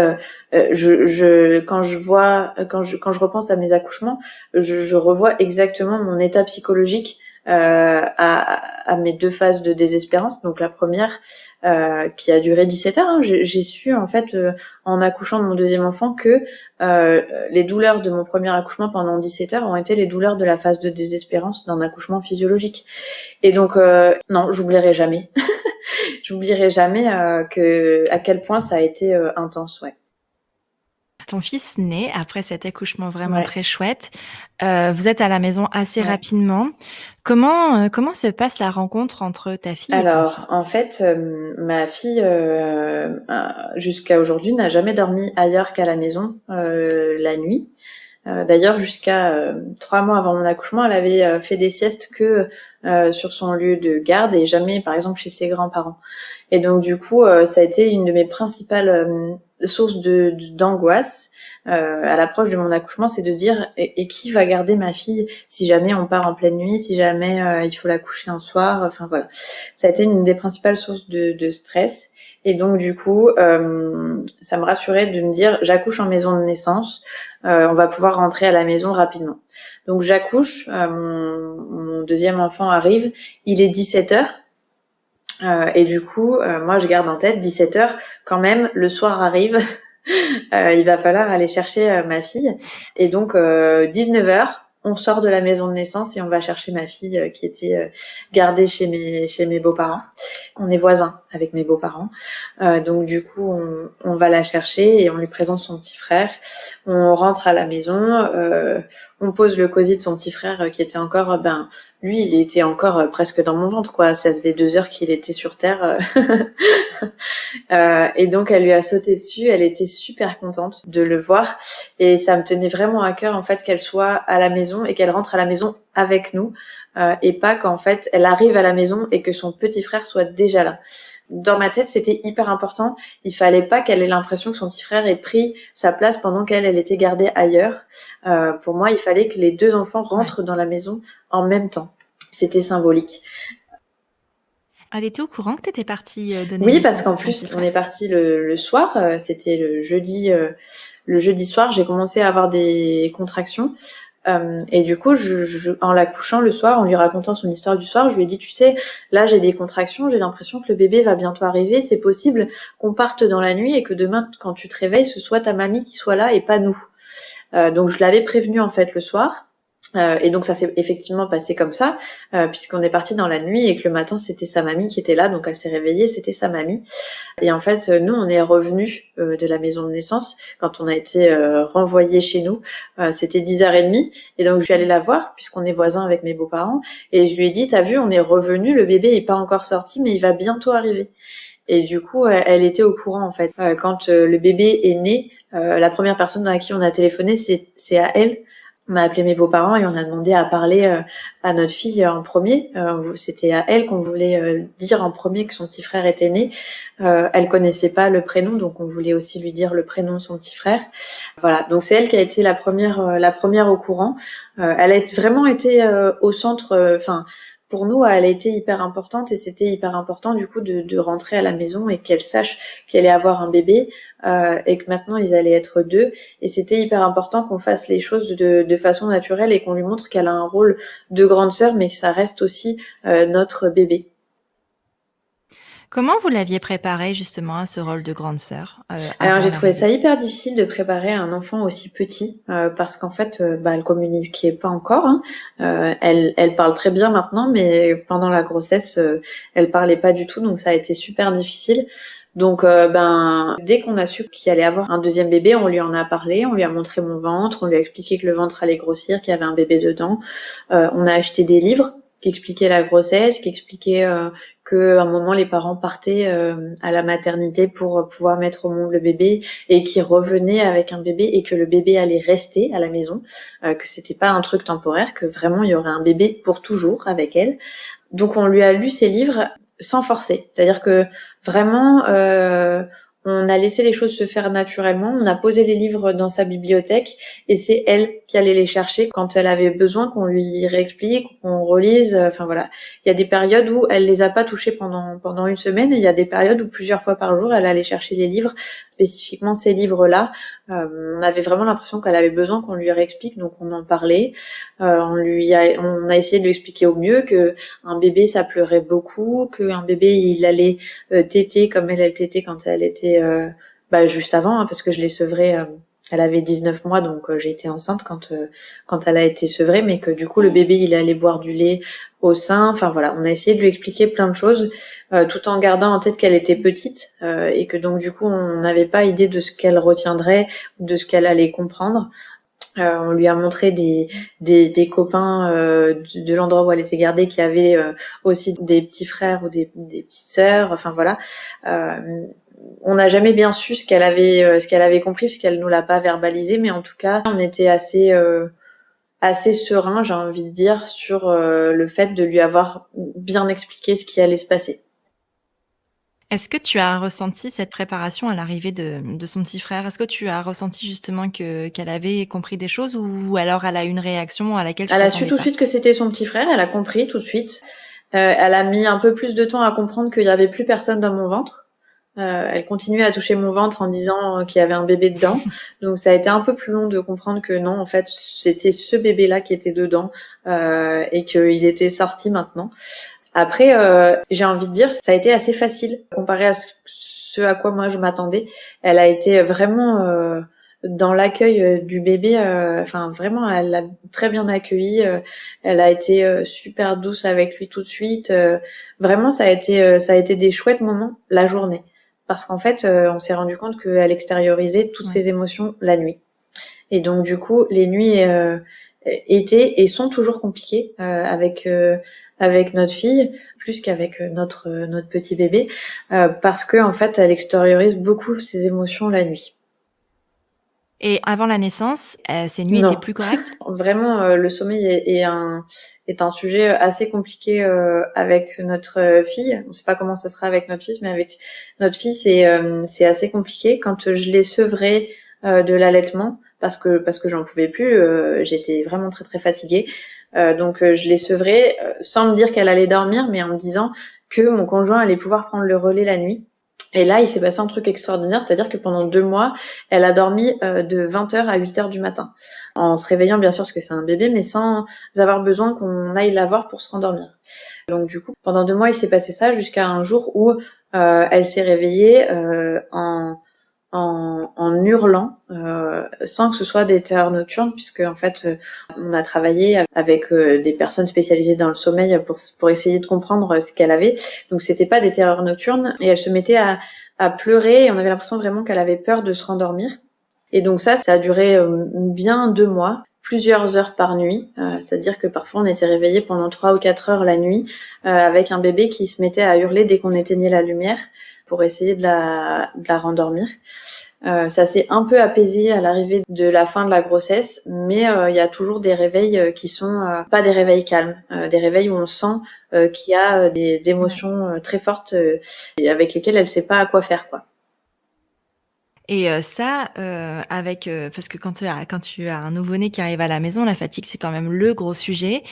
Quand je repense à mes accouchements, je revois exactement mon état psychologique à mes 2 phases de désespérance. Donc la première qui a duré 17 heures. Hein, j'ai su en fait en accouchant de mon deuxième enfant que les douleurs de mon premier accouchement pendant 17 heures ont été les douleurs de la phase de désespérance d'un accouchement physiologique. Et donc non, j'oublierai jamais. J'oublierai jamais à quel point ça a été intense, ouais. Ton fils naît après cet accouchement vraiment Ouais, très chouette. Vous êtes à la maison assez ouais. rapidement. Comment se passe la rencontre entre ta fille et ton Alors, en fils? fait, ma fille, jusqu'à aujourd'hui, n'a jamais dormi ailleurs qu'à la maison la nuit. D'ailleurs, jusqu'à 3 mois avant mon accouchement, elle avait fait des siestes que sur son lieu de garde et jamais, par exemple, chez ses grands-parents. Et donc, du coup, ça a été une de mes principales sources d'angoisse à l'approche de mon accouchement, c'est de dire et qui va garder ma fille si jamais on part en pleine nuit, si jamais il faut la coucher un soir. Enfin voilà, ça a été une des principales sources de stress. Et donc du coup, ça me rassurait de me dire j'accouche en maison de naissance, on va pouvoir rentrer à la maison rapidement. Donc j'accouche, mon deuxième enfant arrive, il est 17 heures. Et du coup, moi, je garde en tête 17 heures. Quand même, le soir arrive. Il va falloir aller chercher ma fille. Et donc, 19 heures, on sort de la maison de naissance et on va chercher ma fille qui était gardée chez mes beaux-parents. On est voisins avec mes beaux-parents. Donc, du coup, on va la chercher et on lui présente son petit frère. On rentre à la maison. On pose le cosy de son petit frère qui était encore, lui, il était encore presque dans mon ventre, quoi. Ça faisait 2 heures qu'il était sur Terre. Et donc, elle lui a sauté dessus. Elle était super contente de le voir. Et ça me tenait vraiment à cœur, en fait, qu'elle soit à la maison et qu'elle rentre à la maison avec nous. Et pas qu'en fait, elle arrive à la maison et que son petit frère soit déjà là. Dans ma tête, c'était hyper important. Il fallait pas qu'elle ait l'impression que son petit frère ait pris sa place pendant qu'elle était gardée ailleurs. Pour moi, il fallait que les 2 enfants Ouais. rentrent dans la maison en même temps. C'était symbolique. Elle était au courant que tu étais partie, donner Oui, parce naissance qu'en à son plus, petit on est frère? parti le soir. C'était le jeudi soir. J'ai commencé à avoir des contractions. Et du coup, en la couchant le soir, en lui racontant son histoire du soir, je lui ai dit, tu sais, là j'ai des contractions, j'ai l'impression que le bébé va bientôt arriver, c'est possible qu'on parte dans la nuit et que demain, quand tu te réveilles, ce soit ta mamie qui soit là et pas nous. Donc je l'avais prévenu en fait le soir. Et donc ça s'est effectivement passé comme ça, puisqu'on est parti dans la nuit et que le matin c'était sa mamie qui était là, donc elle s'est réveillée, c'était sa mamie. Et en fait, nous on est revenus de la maison de naissance quand on a été renvoyés chez nous. C'était 10h30, et donc je suis allée la voir puisqu'on est voisins avec mes beaux-parents, et je lui ai dit, t'as vu, on est revenu, le bébé est pas encore sorti, mais il va bientôt arriver. Et du coup, elle était au courant en fait. Quand le bébé est né, la première personne à qui on a téléphoné, c'est à elle. On a appelé mes beaux-parents et on a demandé à parler à notre fille en premier. C'était à elle qu'on voulait dire en premier que son petit frère était né. Elle connaissait pas le prénom, donc on voulait aussi lui dire le prénom de son petit frère. Voilà, donc c'est elle qui a été la première au courant. Elle a vraiment été au centre. Enfin, pour nous, elle a été hyper importante et c'était hyper important du coup de rentrer à la maison et qu'elle sache qu'elle allait avoir un bébé et que maintenant ils allaient être deux. Et c'était hyper important qu'on fasse les choses de façon naturelle et qu'on lui montre qu'elle a un rôle de grande sœur, mais que ça reste aussi notre bébé. Comment vous l'aviez préparé justement à ce rôle de grande sœur Alors avant j'ai trouvé ça l'arrivée? hyper difficile de préparer un enfant aussi petit parce qu'en fait, elle communiquait pas encore. Hein. Elle parle très bien maintenant, mais pendant la grossesse, elle parlait pas du tout, donc ça a été super difficile. Donc dès qu'on a su qu'il allait avoir un deuxième bébé, on lui en a parlé, on lui a montré mon ventre, on lui a expliqué que le ventre allait grossir, qu'il y avait un bébé dedans. On a acheté des livres qui expliquaient la grossesse, qui expliquaient que à un moment les parents partaient à la maternité pour pouvoir mettre au monde le bébé et qui revenaient avec un bébé et que le bébé allait rester à la maison, que c'était pas un truc temporaire, que vraiment il y aurait un bébé pour toujours avec elle. Donc on lui a lu ces livres sans forcer, c'est-à-dire que vraiment on a laissé les choses se faire naturellement, on a posé les livres dans sa bibliothèque et c'est elle qui allait les chercher quand elle avait besoin qu'on lui réexplique, qu'on relise, enfin voilà. Il y a des périodes où elle les a pas touchés pendant une semaine et il y a des périodes où plusieurs fois par jour elle allait chercher les livres, spécifiquement ces livres-là. On avait vraiment l'impression qu'elle avait besoin qu'on lui réexplique, donc on en parlait. On a essayé de lui expliquer au mieux que un bébé ça pleurait beaucoup, qu'un bébé il allait téter comme elle tétait quand elle était juste avant, hein, parce que je l'ai sevrée. Elle avait 19 mois, donc j'ai été enceinte quand elle a été sevrée, mais que du coup le bébé il allait boire du lait au sein. Enfin voilà, on a essayé de lui expliquer plein de choses, tout en gardant en tête qu'elle était petite et que donc du coup on n'avait pas idée de ce qu'elle retiendrait ou de ce qu'elle allait comprendre. On lui a montré des copains de l'endroit où elle était gardée qui avaient aussi des petits frères ou des petites sœurs. Enfin voilà. On n'a jamais bien su ce qu'elle avait compris parce qu'elle nous l'a pas verbalisé, mais en tout cas on était assez serein, j'ai envie de dire, sur le fait de lui avoir bien expliqué ce qui allait se passer. Est-ce que tu as ressenti cette préparation à l'arrivée de son petit frère? Est-ce que tu as ressenti justement qu'elle avait compris des choses ou alors elle a eu une réaction à laquelle tu Elle a su t'attendais tout de pas? suite que c'était son petit frère, elle a compris tout de suite. Elle a mis un peu plus de temps à comprendre qu'il y avait plus personne dans mon ventre. Elle continuait à toucher mon ventre en disant qu'il y avait un bébé dedans. Donc ça a été un peu plus long de comprendre que non, en fait, c'était ce bébé-là qui était dedans et qu'il était sorti maintenant. Après, j'ai envie de dire, ça a été assez facile comparé à ce à quoi moi je m'attendais. Elle a été vraiment dans l'accueil du bébé. Enfin, vraiment, elle l'a très bien accueilli. Elle a été super douce avec lui tout de suite. Vraiment, ça a été des chouettes moments la journée. Parce qu'en fait, on s'est rendu compte qu'elle extériorisait toutes Ouais. ses émotions la nuit. Et donc, du coup, les nuits étaient et sont toujours compliquées avec notre fille, plus qu'avec notre petit bébé, parce que en fait, elle extériorise beaucoup ses émotions la nuit. Et avant la naissance, ses nuits étaient Non, plus correctes? vraiment, le sommeil est un sujet assez compliqué avec notre fille. On ne sait pas comment ça sera avec notre fils, mais avec notre fille, c'est assez compliqué. Quand je l'ai sevrée de l'allaitement, parce que j'en pouvais plus, j'étais vraiment très très fatiguée. Donc je l'ai sevrée sans me dire qu'elle allait dormir, mais en me disant que mon conjoint allait pouvoir prendre le relais la nuit. Et là, il s'est passé un truc extraordinaire, c'est-à-dire que pendant 2 mois, elle a dormi de 20h à 8h du matin, en se réveillant bien sûr parce que c'est un bébé, mais sans avoir besoin qu'on aille la voir pour se rendormir. Donc du coup, pendant 2 mois, il s'est passé ça jusqu'à un jour où elle s'est réveillée en hurlant, sans que ce soit des terreurs nocturnes, puisque en fait, on a travaillé avec des personnes spécialisées dans le sommeil pour essayer de comprendre ce qu'elle avait. Donc c'était pas des terreurs nocturnes, et elle se mettait à pleurer, et on avait l'impression vraiment qu'elle avait peur de se rendormir. Et donc ça a duré bien 2 mois, plusieurs heures par nuit, c'est-à-dire que parfois on était réveillés pendant 3 ou 4 heures la nuit, avec un bébé qui se mettait à hurler dès qu'on éteignait la lumière pour essayer de la rendormir. Ça s'est un peu apaisé à l'arrivée de la fin de la grossesse, mais il y a toujours des réveils qui sont pas des réveils calmes, des réveils où on sent qu'il y a des émotions très fortes et avec lesquelles elle sait pas à quoi faire, quoi. Et ça, avec, parce que quand tu as un nouveau-né qui arrive à la maison, la fatigue, c'est quand même le gros sujet.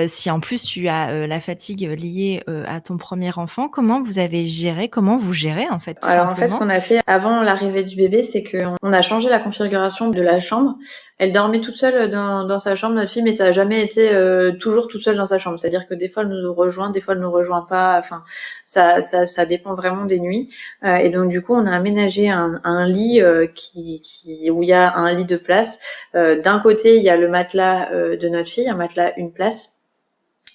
Si en plus tu as, la fatigue liée, à ton premier enfant, comment vous avez géré? Comment vous gérez, en fait, tout Alors en fait, ce simplement? qu'on a fait avant l'arrivée du bébé, c'est qu'on a changé la configuration de la chambre. Elle dormait toute seule dans sa chambre, notre fille, mais ça a jamais été toujours toute seule dans sa chambre. C'est-à-dire que des fois, elle nous rejoint, des fois, elle nous rejoint pas. Enfin, ça dépend vraiment des nuits. Et donc du coup, on a aménagé un lit où il y a un lit de place. D'un côté, il y a le matelas de notre fille, un matelas une place.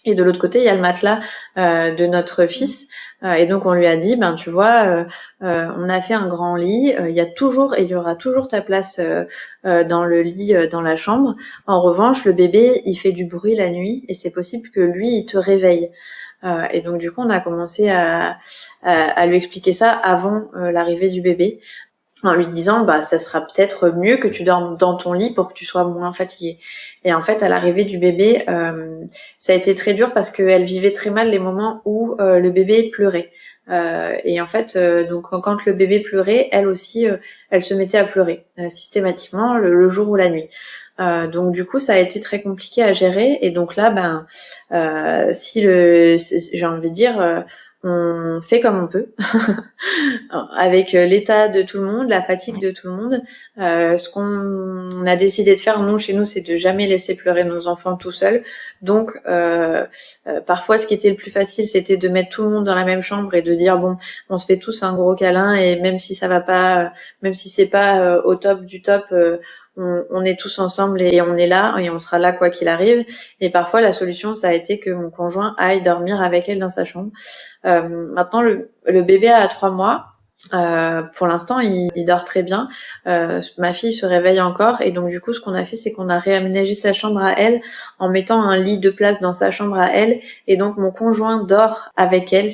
Et de l'autre côté, il y a le matelas de notre fils. Et donc, on lui a dit, ben, tu vois, on a fait un grand lit. Il y a toujours et il y aura toujours ta place dans le lit, dans la chambre. En revanche, le bébé, il fait du bruit la nuit et c'est possible que lui, il te réveille. Et donc, du coup, on a commencé à lui expliquer ça avant l'arrivée du bébé, en lui disant bah ça sera peut-être mieux que tu dormes dans ton lit pour que tu sois moins fatiguée. Et en fait, à l'arrivée du bébé, ça a été très dur parce qu'elle vivait très mal les moments où le bébé pleurait. Et en fait, donc quand le bébé pleurait, elle aussi, elle se mettait à pleurer systématiquement le jour ou la nuit. Donc du coup, ça a été très compliqué à gérer. Et donc là, j'ai envie de dire, on fait comme on peut. Avec l'état de tout le monde, la fatigue de tout le monde. Ce qu'on a décidé de faire, nous, chez nous, c'est de jamais laisser pleurer nos enfants tout seuls. Donc, parfois, ce qui était le plus facile, c'était de mettre tout le monde dans la même chambre et de dire, bon, on se fait tous un gros câlin et même si ça va pas, même si c'est pas au top du top, on est tous ensemble et on est là et on sera là quoi qu'il arrive. Et parfois, la solution, ça a été que mon conjoint aille dormir avec elle dans sa chambre. Maintenant, le bébé a 3 mois. Pour l'instant, il dort très bien. Ma fille se réveille encore et donc du coup, ce qu'on a fait, c'est qu'on a réaménagé sa chambre à elle en mettant un lit de place dans sa chambre à elle. Et donc, mon conjoint dort avec elle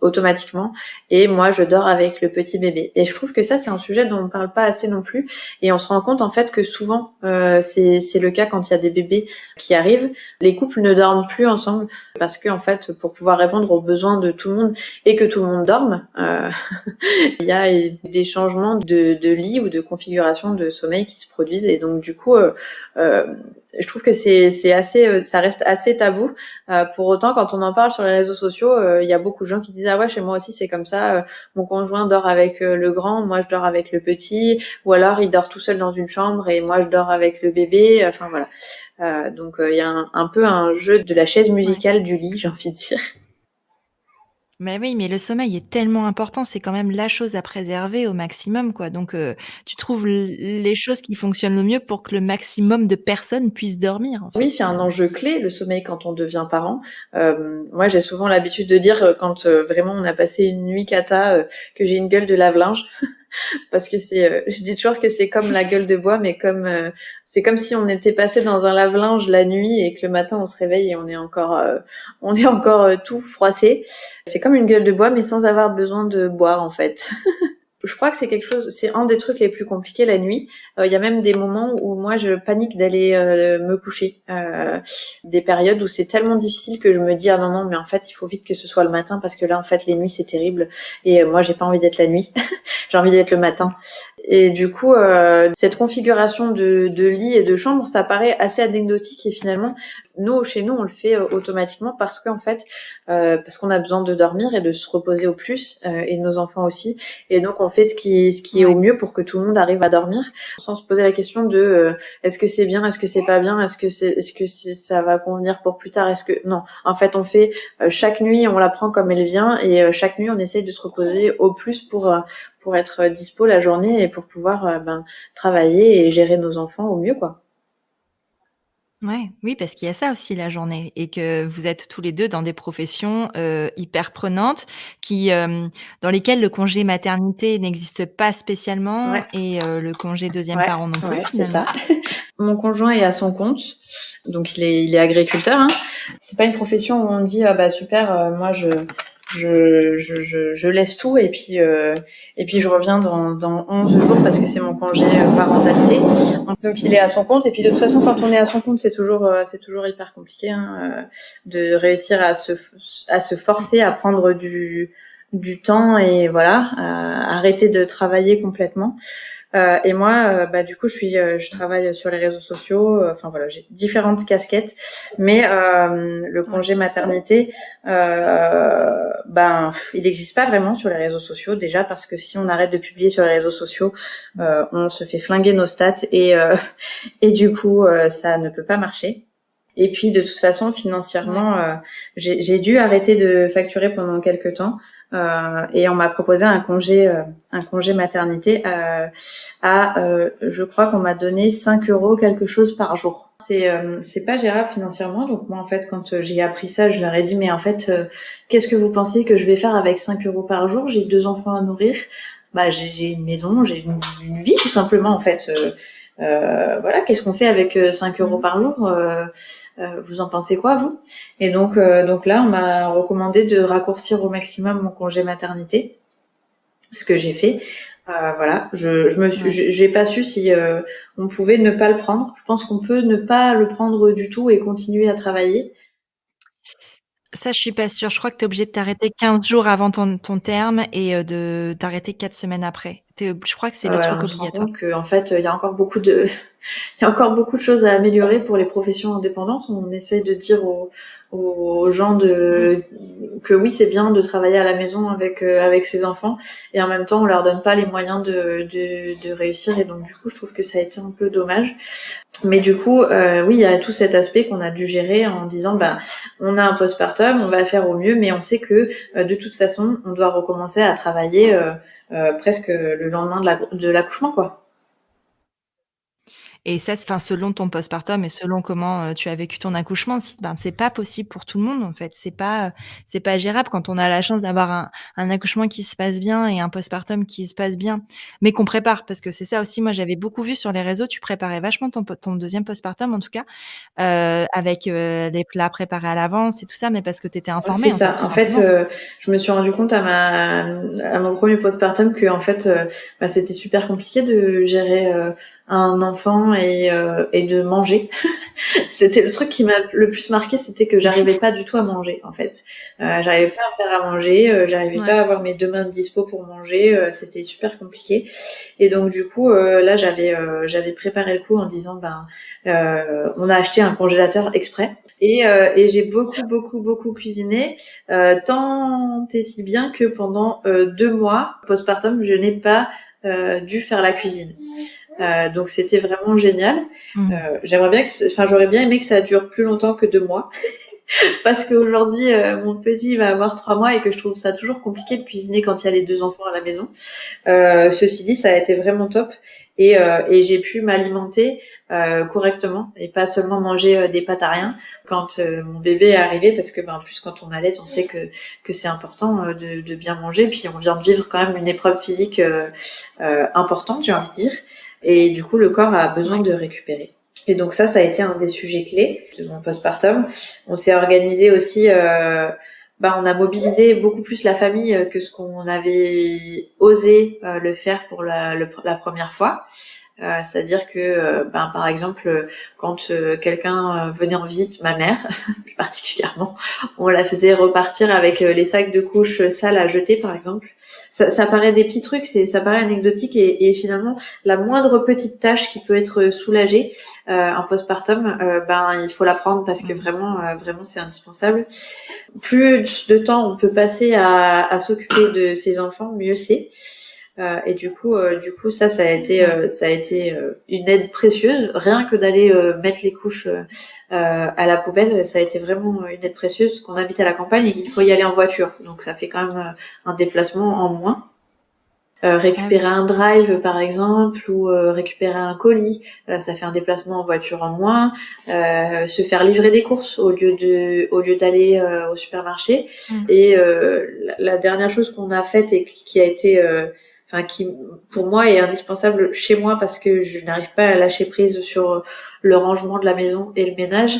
automatiquement et moi, je dors avec le petit bébé. Et je trouve que ça, c'est un sujet dont on parle pas assez non plus. Et on se rend compte en fait que souvent, c'est le cas quand il y a des bébés qui arrivent. Les couples ne dorment plus ensemble parce que en fait, pour pouvoir répondre aux besoins de tout le monde et que tout le monde dorme. Il y a des changements de lit ou de configuration de sommeil qui se produisent et donc du coup je trouve que c'est assez ça reste assez tabou. Pour autant, quand on en parle sur les réseaux sociaux, il y a beaucoup de gens qui disent ah ouais, chez moi aussi c'est comme ça, mon conjoint dort avec le grand, moi je dors avec le petit, ou alors il dort tout seul dans une chambre et moi je dors avec le bébé, enfin voilà. Donc il y a un peu un jeu de la chaise musicale du lit, j'ai envie de dire. Mais oui, mais le sommeil est tellement important, c'est quand même la chose à préserver au maximum, quoi. Donc, tu trouves les choses qui fonctionnent le mieux pour que le maximum de personnes puissent dormir, en Oui, fait. c'est un enjeu clé, le sommeil, quand on devient parent. Moi, j'ai souvent l'habitude de dire, quand vraiment on a passé une nuit cata, que j'ai une gueule de lave-linge, parce que je dis toujours que c'est comme la gueule de bois, mais c'est comme si on était passé dans un lave-linge la nuit et que le matin on se réveille et on est encore tout froissé. C'est comme une gueule de bois, mais sans avoir besoin de boire, en fait. Je crois que c'est un des trucs les plus compliqués la nuit. Il y a même des moments où moi je panique d'aller me coucher. Des périodes où c'est tellement difficile que je me dis ah non non mais en fait il faut vite que ce soit le matin parce que là en fait les nuits c'est terrible et moi j'ai pas envie d'être la nuit. J'ai envie d'être le matin. Et du coup cette configuration de lit et de chambre ça paraît assez anecdotique et finalement nous, chez nous, on le fait automatiquement parce qu'en fait, parce qu'on a besoin de dormir et de se reposer au plus, et nos enfants aussi. Et donc, on fait ce qui est au mieux pour que tout le monde arrive à dormir, sans se poser la question de est-ce que c'est bien, est-ce que c'est pas bien, ça va convenir pour plus tard, non. En fait, on fait chaque nuit, on la prend comme elle vient, et chaque nuit, on essaye de se reposer au plus pour être dispo la journée et pour pouvoir travailler et gérer nos enfants au mieux, quoi. Ouais, oui, parce qu'il y a ça aussi la journée et que vous êtes tous les 2 dans des professions, hyper prenantes qui, dans lesquelles le congé maternité n'existe pas spécialement Ouais, et le congé deuxième ouais, parent non plus ouais, c'est ça. finalement. Mon conjoint est à son compte, donc il est agriculteur, hein. C'est pas une profession où on dit ah bah super, moi je laisse tout et puis je reviens dans 11 jours parce que c'est mon congé parentalité. Donc il est à son compte, et puis de toute façon quand on est à son compte c'est toujours hyper compliqué, hein, de réussir à se forcer à prendre du temps et voilà, à arrêter de travailler complètement. Et moi, du coup, je travaille sur les réseaux sociaux. Enfin voilà, j'ai différentes casquettes, mais le Ouais. congé maternité, il n'existe pas vraiment sur les réseaux sociaux. Déjà parce que si on arrête de publier sur les réseaux sociaux, on se fait flinguer nos stats et du coup, ça ne peut pas marcher. Et puis de toute façon, Ouais. financièrement, j'ai dû arrêter de facturer pendant quelques temps, et on m'a proposé un congé maternité je crois qu'on m'a donné 5 euros quelque chose par jour. C'est pas gérable financièrement, donc moi en fait quand j'ai appris ça, je leur ai dit mais en fait qu'est-ce que vous pensez que je vais faire avec 5 euros par jour? J'ai 2 enfants à nourrir, j'ai une maison, j'ai une vie tout simplement en fait. Voilà, qu'est-ce qu'on fait avec 5 euros Mmh. par jour? Vous en pensez quoi, vous? Et donc là, on m'a recommandé de raccourcir au maximum mon congé maternité, ce que j'ai fait. Voilà, Ouais. j'ai pas su si on pouvait ne pas le prendre. Je pense qu'on peut ne pas le prendre du tout et continuer à travailler. Ça, je suis pas sûre. Je crois que tu es obligé de t'arrêter 15 jours avant ton terme et de t'arrêter 4 semaines après. Je crois que c'est le Ouais, truc on se rend obligatoire. compte qu'en fait, il y a encore beaucoup de il y a encore beaucoup de choses à améliorer pour les professions indépendantes. On essaye de dire aux gens Mmh. que oui, c'est bien de travailler à la maison avec ses enfants, et en même temps, on leur donne pas les moyens de réussir. Et donc, du coup, je trouve que ça a été un peu dommage. Mais du coup, oui, il y a tout cet aspect qu'on a dû gérer en disant, on a un postpartum, on va faire au mieux, mais on sait que de toute façon, on doit recommencer à travailler presque le lendemain de l'accouchement, quoi. Et ça, enfin, selon ton postpartum et selon comment, tu as vécu ton accouchement, c'est pas possible pour tout le monde, en fait. C'est pas gérable quand on a la chance d'avoir un accouchement qui se passe bien et un postpartum qui se passe bien, mais qu'on prépare. Parce que c'est ça aussi, moi, j'avais beaucoup vu sur les réseaux, tu préparais vachement ton 2e postpartum, en tout cas, avec, des plats préparés à l'avance et tout ça, mais parce que tu étais Ouais, c'est informée, en fait, ça. tout En fait, simplement. je me suis rendu compte à mon premier postpartum que en fait, c'était super compliqué de gérer un enfant et de manger. C'était le truc qui m'a le plus marqué, c'était que j'arrivais pas du tout à manger, en fait. J'arrivais pas à me faire à manger, j'arrivais pas Ouais. à avoir mes 2 mains de dispo pour manger, c'était super compliqué. Et donc du coup, là, j'avais préparé le coup en disant, on a acheté un congélateur exprès. Et j'ai beaucoup cuisiné, tant et si bien que pendant 2 mois postpartum, je n'ai pas dû faire la cuisine. Donc c'était vraiment génial. Mmh. J'aurais bien aimé que ça dure plus longtemps que 2 mois, parce qu'aujourd'hui mon petit va avoir 3 mois et que je trouve ça toujours compliqué de cuisiner quand il y a les 2 enfants à la maison. Ceci dit, ça a été vraiment top, et j'ai pu m'alimenter correctement et pas seulement manger des pâtes à rien quand mon bébé est arrivé, parce que en plus quand on allait, on sait que c'est important de bien manger, puis on vient de vivre quand même une épreuve physique importante, j'ai envie de dire, et du coup le corps a besoin Ouais. de récupérer. Et donc ça a été un des sujets clés de mon postpartum. On s'est organisé aussi, on a mobilisé beaucoup plus la famille que ce qu'on avait osé le faire pour la première fois. C'est-à-dire que, par exemple, quand quelqu'un venait en visite, ma mère plus particulièrement, on la faisait repartir avec les sacs de couches sales à jeter, par exemple. Ça paraît des petits trucs, ça paraît anecdotique, et finalement, la moindre petite tâche qui peut être soulagée en postpartum, il faut la prendre parce que vraiment, c'est indispensable. Plus de temps on peut passer à s'occuper de ses enfants, mieux c'est. Et du coup, ça a été une aide précieuse. Rien que d'aller mettre les couches à la poubelle, ça a été vraiment une aide précieuse parce qu'on habite à la campagne et qu'il faut y aller en voiture. Donc ça fait quand même un déplacement en moins. Récupérer un drive par exemple, ou récupérer un colis, ça fait un déplacement en voiture en moins. Se faire livrer des courses au lieu d'aller au supermarché. Et la dernière chose qu'on a faite et qui a été qui pour moi est indispensable chez moi parce que je n'arrive pas à lâcher prise sur le rangement de la maison et le ménage,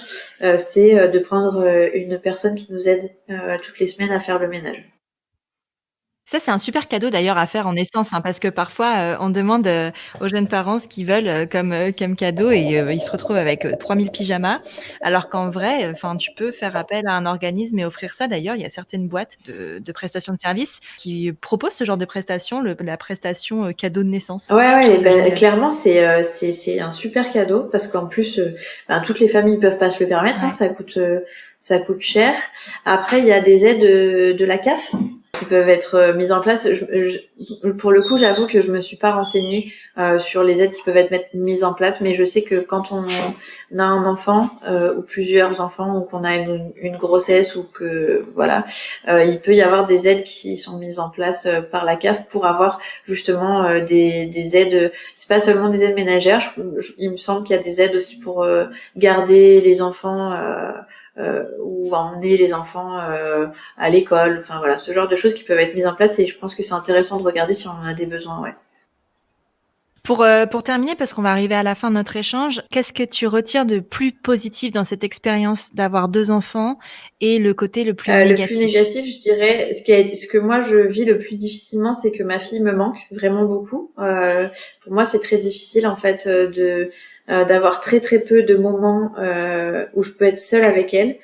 c'est de prendre une personne qui nous aide toutes les semaines à faire le ménage. Ça, c'est un super cadeau d'ailleurs à faire en naissance, hein, parce que parfois, on demande, aux jeunes parents ce qu'ils veulent, comme cadeau et ils se retrouvent avec, 3 000 pyjamas. Alors qu'en vrai, enfin, tu peux faire appel à un organisme et offrir ça. D'ailleurs, il y a certaines boîtes de prestations de services qui proposent ce genre de prestation, la prestation, cadeau de naissance. Je Ouais, trouve ça génial. clairement c'est un super cadeau parce qu'en plus toutes les familles peuvent pas se le permettre, hein, Ouais. ça coûte cher. Après il y a des aides de la CAF qui peuvent être mises en place. Pour le coup, j'avoue que je me suis pas renseignée sur les aides qui peuvent être mises en place, mais je sais que quand on a un enfant ou plusieurs enfants ou qu'on a une grossesse ou que voilà, il peut y avoir des aides qui sont mises en place par la CAF pour avoir justement des aides. C'est pas seulement des aides ménagères. Il me semble qu'il y a des aides aussi pour garder les enfants ou emmener les enfants à l'école. Enfin voilà, ce genre de choses qui peuvent être mises en place et je pense que c'est intéressant de regarder si on en a des besoins. Ouais. Pour terminer, parce qu'on va arriver à la fin de notre échange, qu'est-ce que tu retires de plus positif dans cette expérience d'avoir 2 enfants et le côté le plus Le plus négatif? négatif, je dirais, ce que moi je vis le plus difficilement, c'est que ma fille me manque vraiment beaucoup. Pour moi, c'est très difficile en fait d'avoir très très peu de moments où je peux être seule avec elle.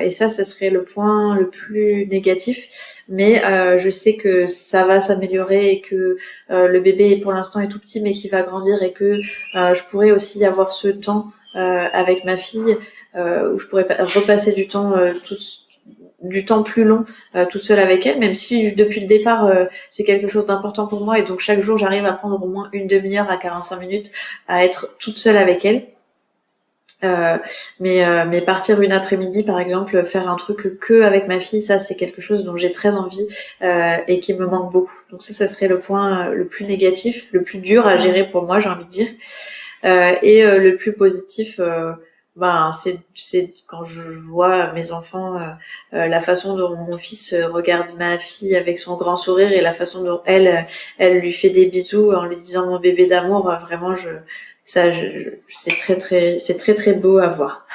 Et ça serait le point le plus négatif. Mais je sais que ça va s'améliorer et que le bébé pour l'instant est tout petit, mais qu'il va grandir et que je pourrais aussi avoir ce temps avec ma fille où je pourrais repasser du temps plus long toute seule avec elle, même si depuis le départ c'est quelque chose d'important pour moi et donc chaque jour j'arrive à prendre au moins une demi-heure à 45 minutes à être toute seule avec elle. Mais partir une après-midi par exemple, faire un truc que avec ma fille, ça c'est quelque chose dont j'ai très envie et qui me manque beaucoup. Donc ça serait le point le plus négatif, le plus dur à gérer pour moi, j'ai envie de dire. Et le plus positif, c'est quand je vois mes enfants, la façon dont mon fils regarde ma fille avec son grand sourire et la façon dont elle lui fait des bisous en lui disant mon bébé d'amour. Vraiment, c'est très très beau à voir.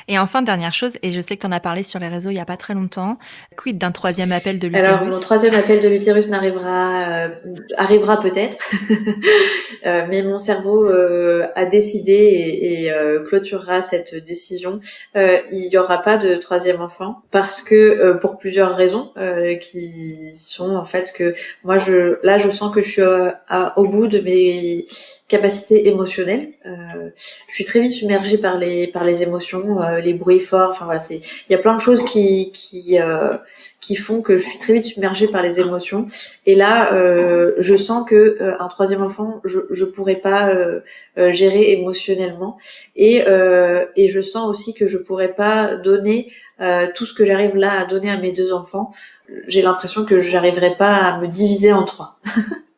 Et enfin, dernière chose, et je sais que tu en as parlé sur les réseaux il y a pas très longtemps, quid d'un troisième appel de Alors mon l'utérus? troisième appel de l'utérus arrivera peut-être, mais mon cerveau a décidé et clôturera cette décision. Il y aura pas de troisième enfant parce que pour plusieurs raisons qui sont en fait que moi je sens que je suis au bout de mes capacités émotionnelles. Je suis très vite submergée par les émotions, les bruits forts. Enfin voilà, il y a plein de choses qui font que je suis très vite submergée par les émotions. Et là, je sens que un troisième enfant, je pourrais pas gérer émotionnellement. Et je sens aussi que je pourrais pas donner tout ce que j'arrive là à donner à mes deux enfants. J'ai l'impression que j'arriverai pas à me diviser en trois.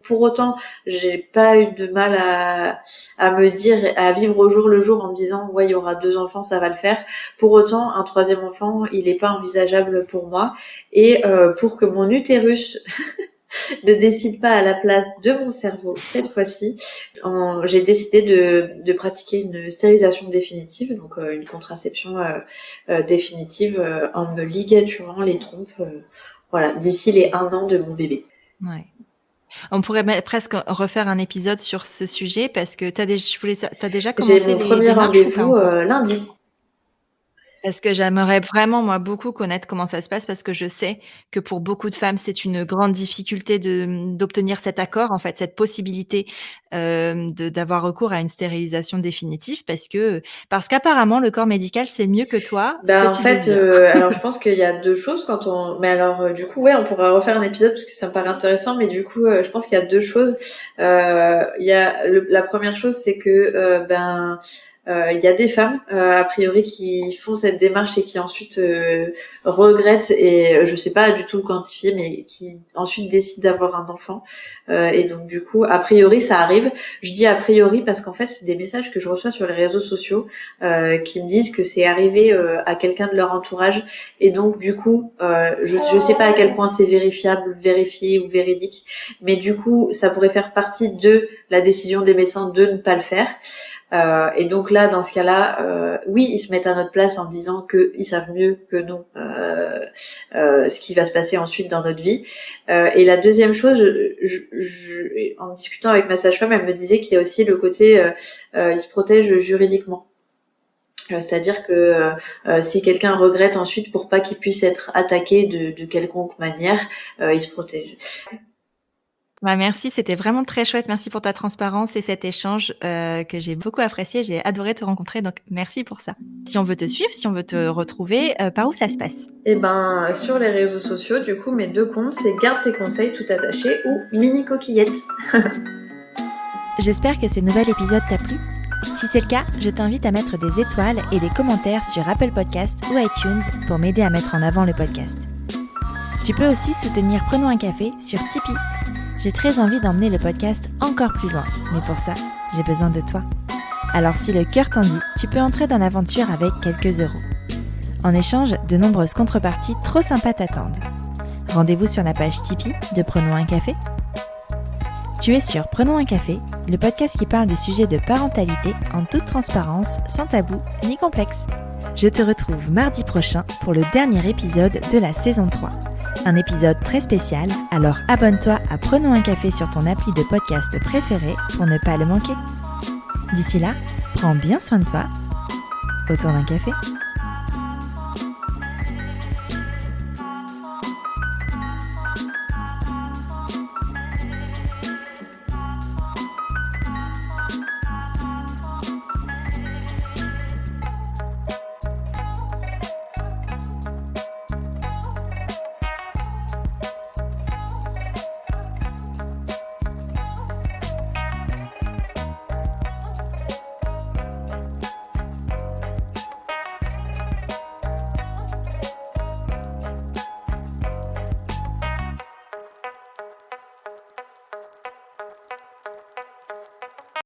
Pour autant, j'ai pas eu de mal à me dire, à vivre au jour le jour en me disant, ouais, il y aura deux enfants, ça va le faire. Pour autant, un troisième enfant, il est pas envisageable pour moi. Et pour que mon utérus ne décide pas à la place de mon cerveau, cette fois-ci, j'ai décidé de pratiquer une stérilisation définitive, donc une contraception définitive en me ligaturant les trompes, voilà, d'ici les 1 an de mon bébé. Ouais. On pourrait presque refaire un épisode sur ce sujet parce que t'as déjà J'ai commencé mon les premier démarches ou pas rendez-vous encore? lundi. Parce que j'aimerais vraiment, moi, beaucoup connaître comment ça se passe parce que je sais que pour beaucoup de femmes, c'est une grande difficulté d'obtenir cet accord, en fait, cette possibilité, d'avoir recours à une stérilisation définitive parce qu'apparemment le corps médical sait mieux que toi ce que En tu fait, désires. alors je pense qu'il y a deux choses quand on. Mais alors, du coup, ouais, on pourra refaire un épisode parce que ça me paraît intéressant. Mais du coup, je pense qu'il y a deux choses. Il y a la première chose, c'est que il y a des femmes a priori qui font cette démarche et qui ensuite regrettent et je sais pas du tout le quantifier, mais qui ensuite décident d'avoir un enfant. Et donc du coup, a priori, ça arrive. Je dis a priori parce qu'en fait, c'est des messages que je reçois sur les réseaux sociaux qui me disent que c'est arrivé à quelqu'un de leur entourage. Et donc du coup, je sais pas à quel point c'est vérifiable, vérifié ou véridique, mais du coup, ça pourrait faire partie de la décision des médecins de ne pas le faire. Et donc là, dans ce cas-là, oui, ils se mettent à notre place en disant qu'ils savent mieux que nous ce qui va se passer ensuite dans notre vie. Et la deuxième chose, en discutant avec ma sage-femme, elle me disait qu'il y a aussi le côté, ils se protègent juridiquement. C'est-à-dire que si quelqu'un regrette ensuite pour pas qu'il puisse être attaqué de quelconque manière, il se protège. Bah, merci, c'était vraiment très chouette. Merci pour ta transparence et cet échange, que j'ai beaucoup apprécié. J'ai adoré te rencontrer, donc merci pour ça. Si on veut te suivre, si on veut te retrouver, par où ça se passe? Sur les réseaux sociaux, du coup, mes deux comptes, c'est Garde tes conseils tout attaché ou Mini Coquillette. J'espère que ce nouvel épisode t'a plu. Si c'est le cas, je t'invite à mettre des étoiles et des commentaires sur Apple Podcasts ou iTunes pour m'aider à mettre en avant le podcast. Tu peux aussi soutenir Prenons un café sur Tipeee. J'ai très envie d'emmener le podcast encore plus loin, mais pour ça, j'ai besoin de toi. Alors si le cœur t'en dit, tu peux entrer dans l'aventure avec quelques euros. En échange, de nombreuses contreparties trop sympas t'attendent. Rendez-vous sur la page Tipeee de Prenons un café. Tu es sur Prenons un café, le podcast qui parle des sujets de parentalité en toute transparence, sans tabou ni complexe. Je te retrouve mardi prochain pour le dernier épisode de la saison 3. Un épisode très spécial, alors abonne-toi à Prenons un café sur ton appli de podcast préféré pour ne pas le manquer. D'ici là, prends bien soin de toi autour d'un café.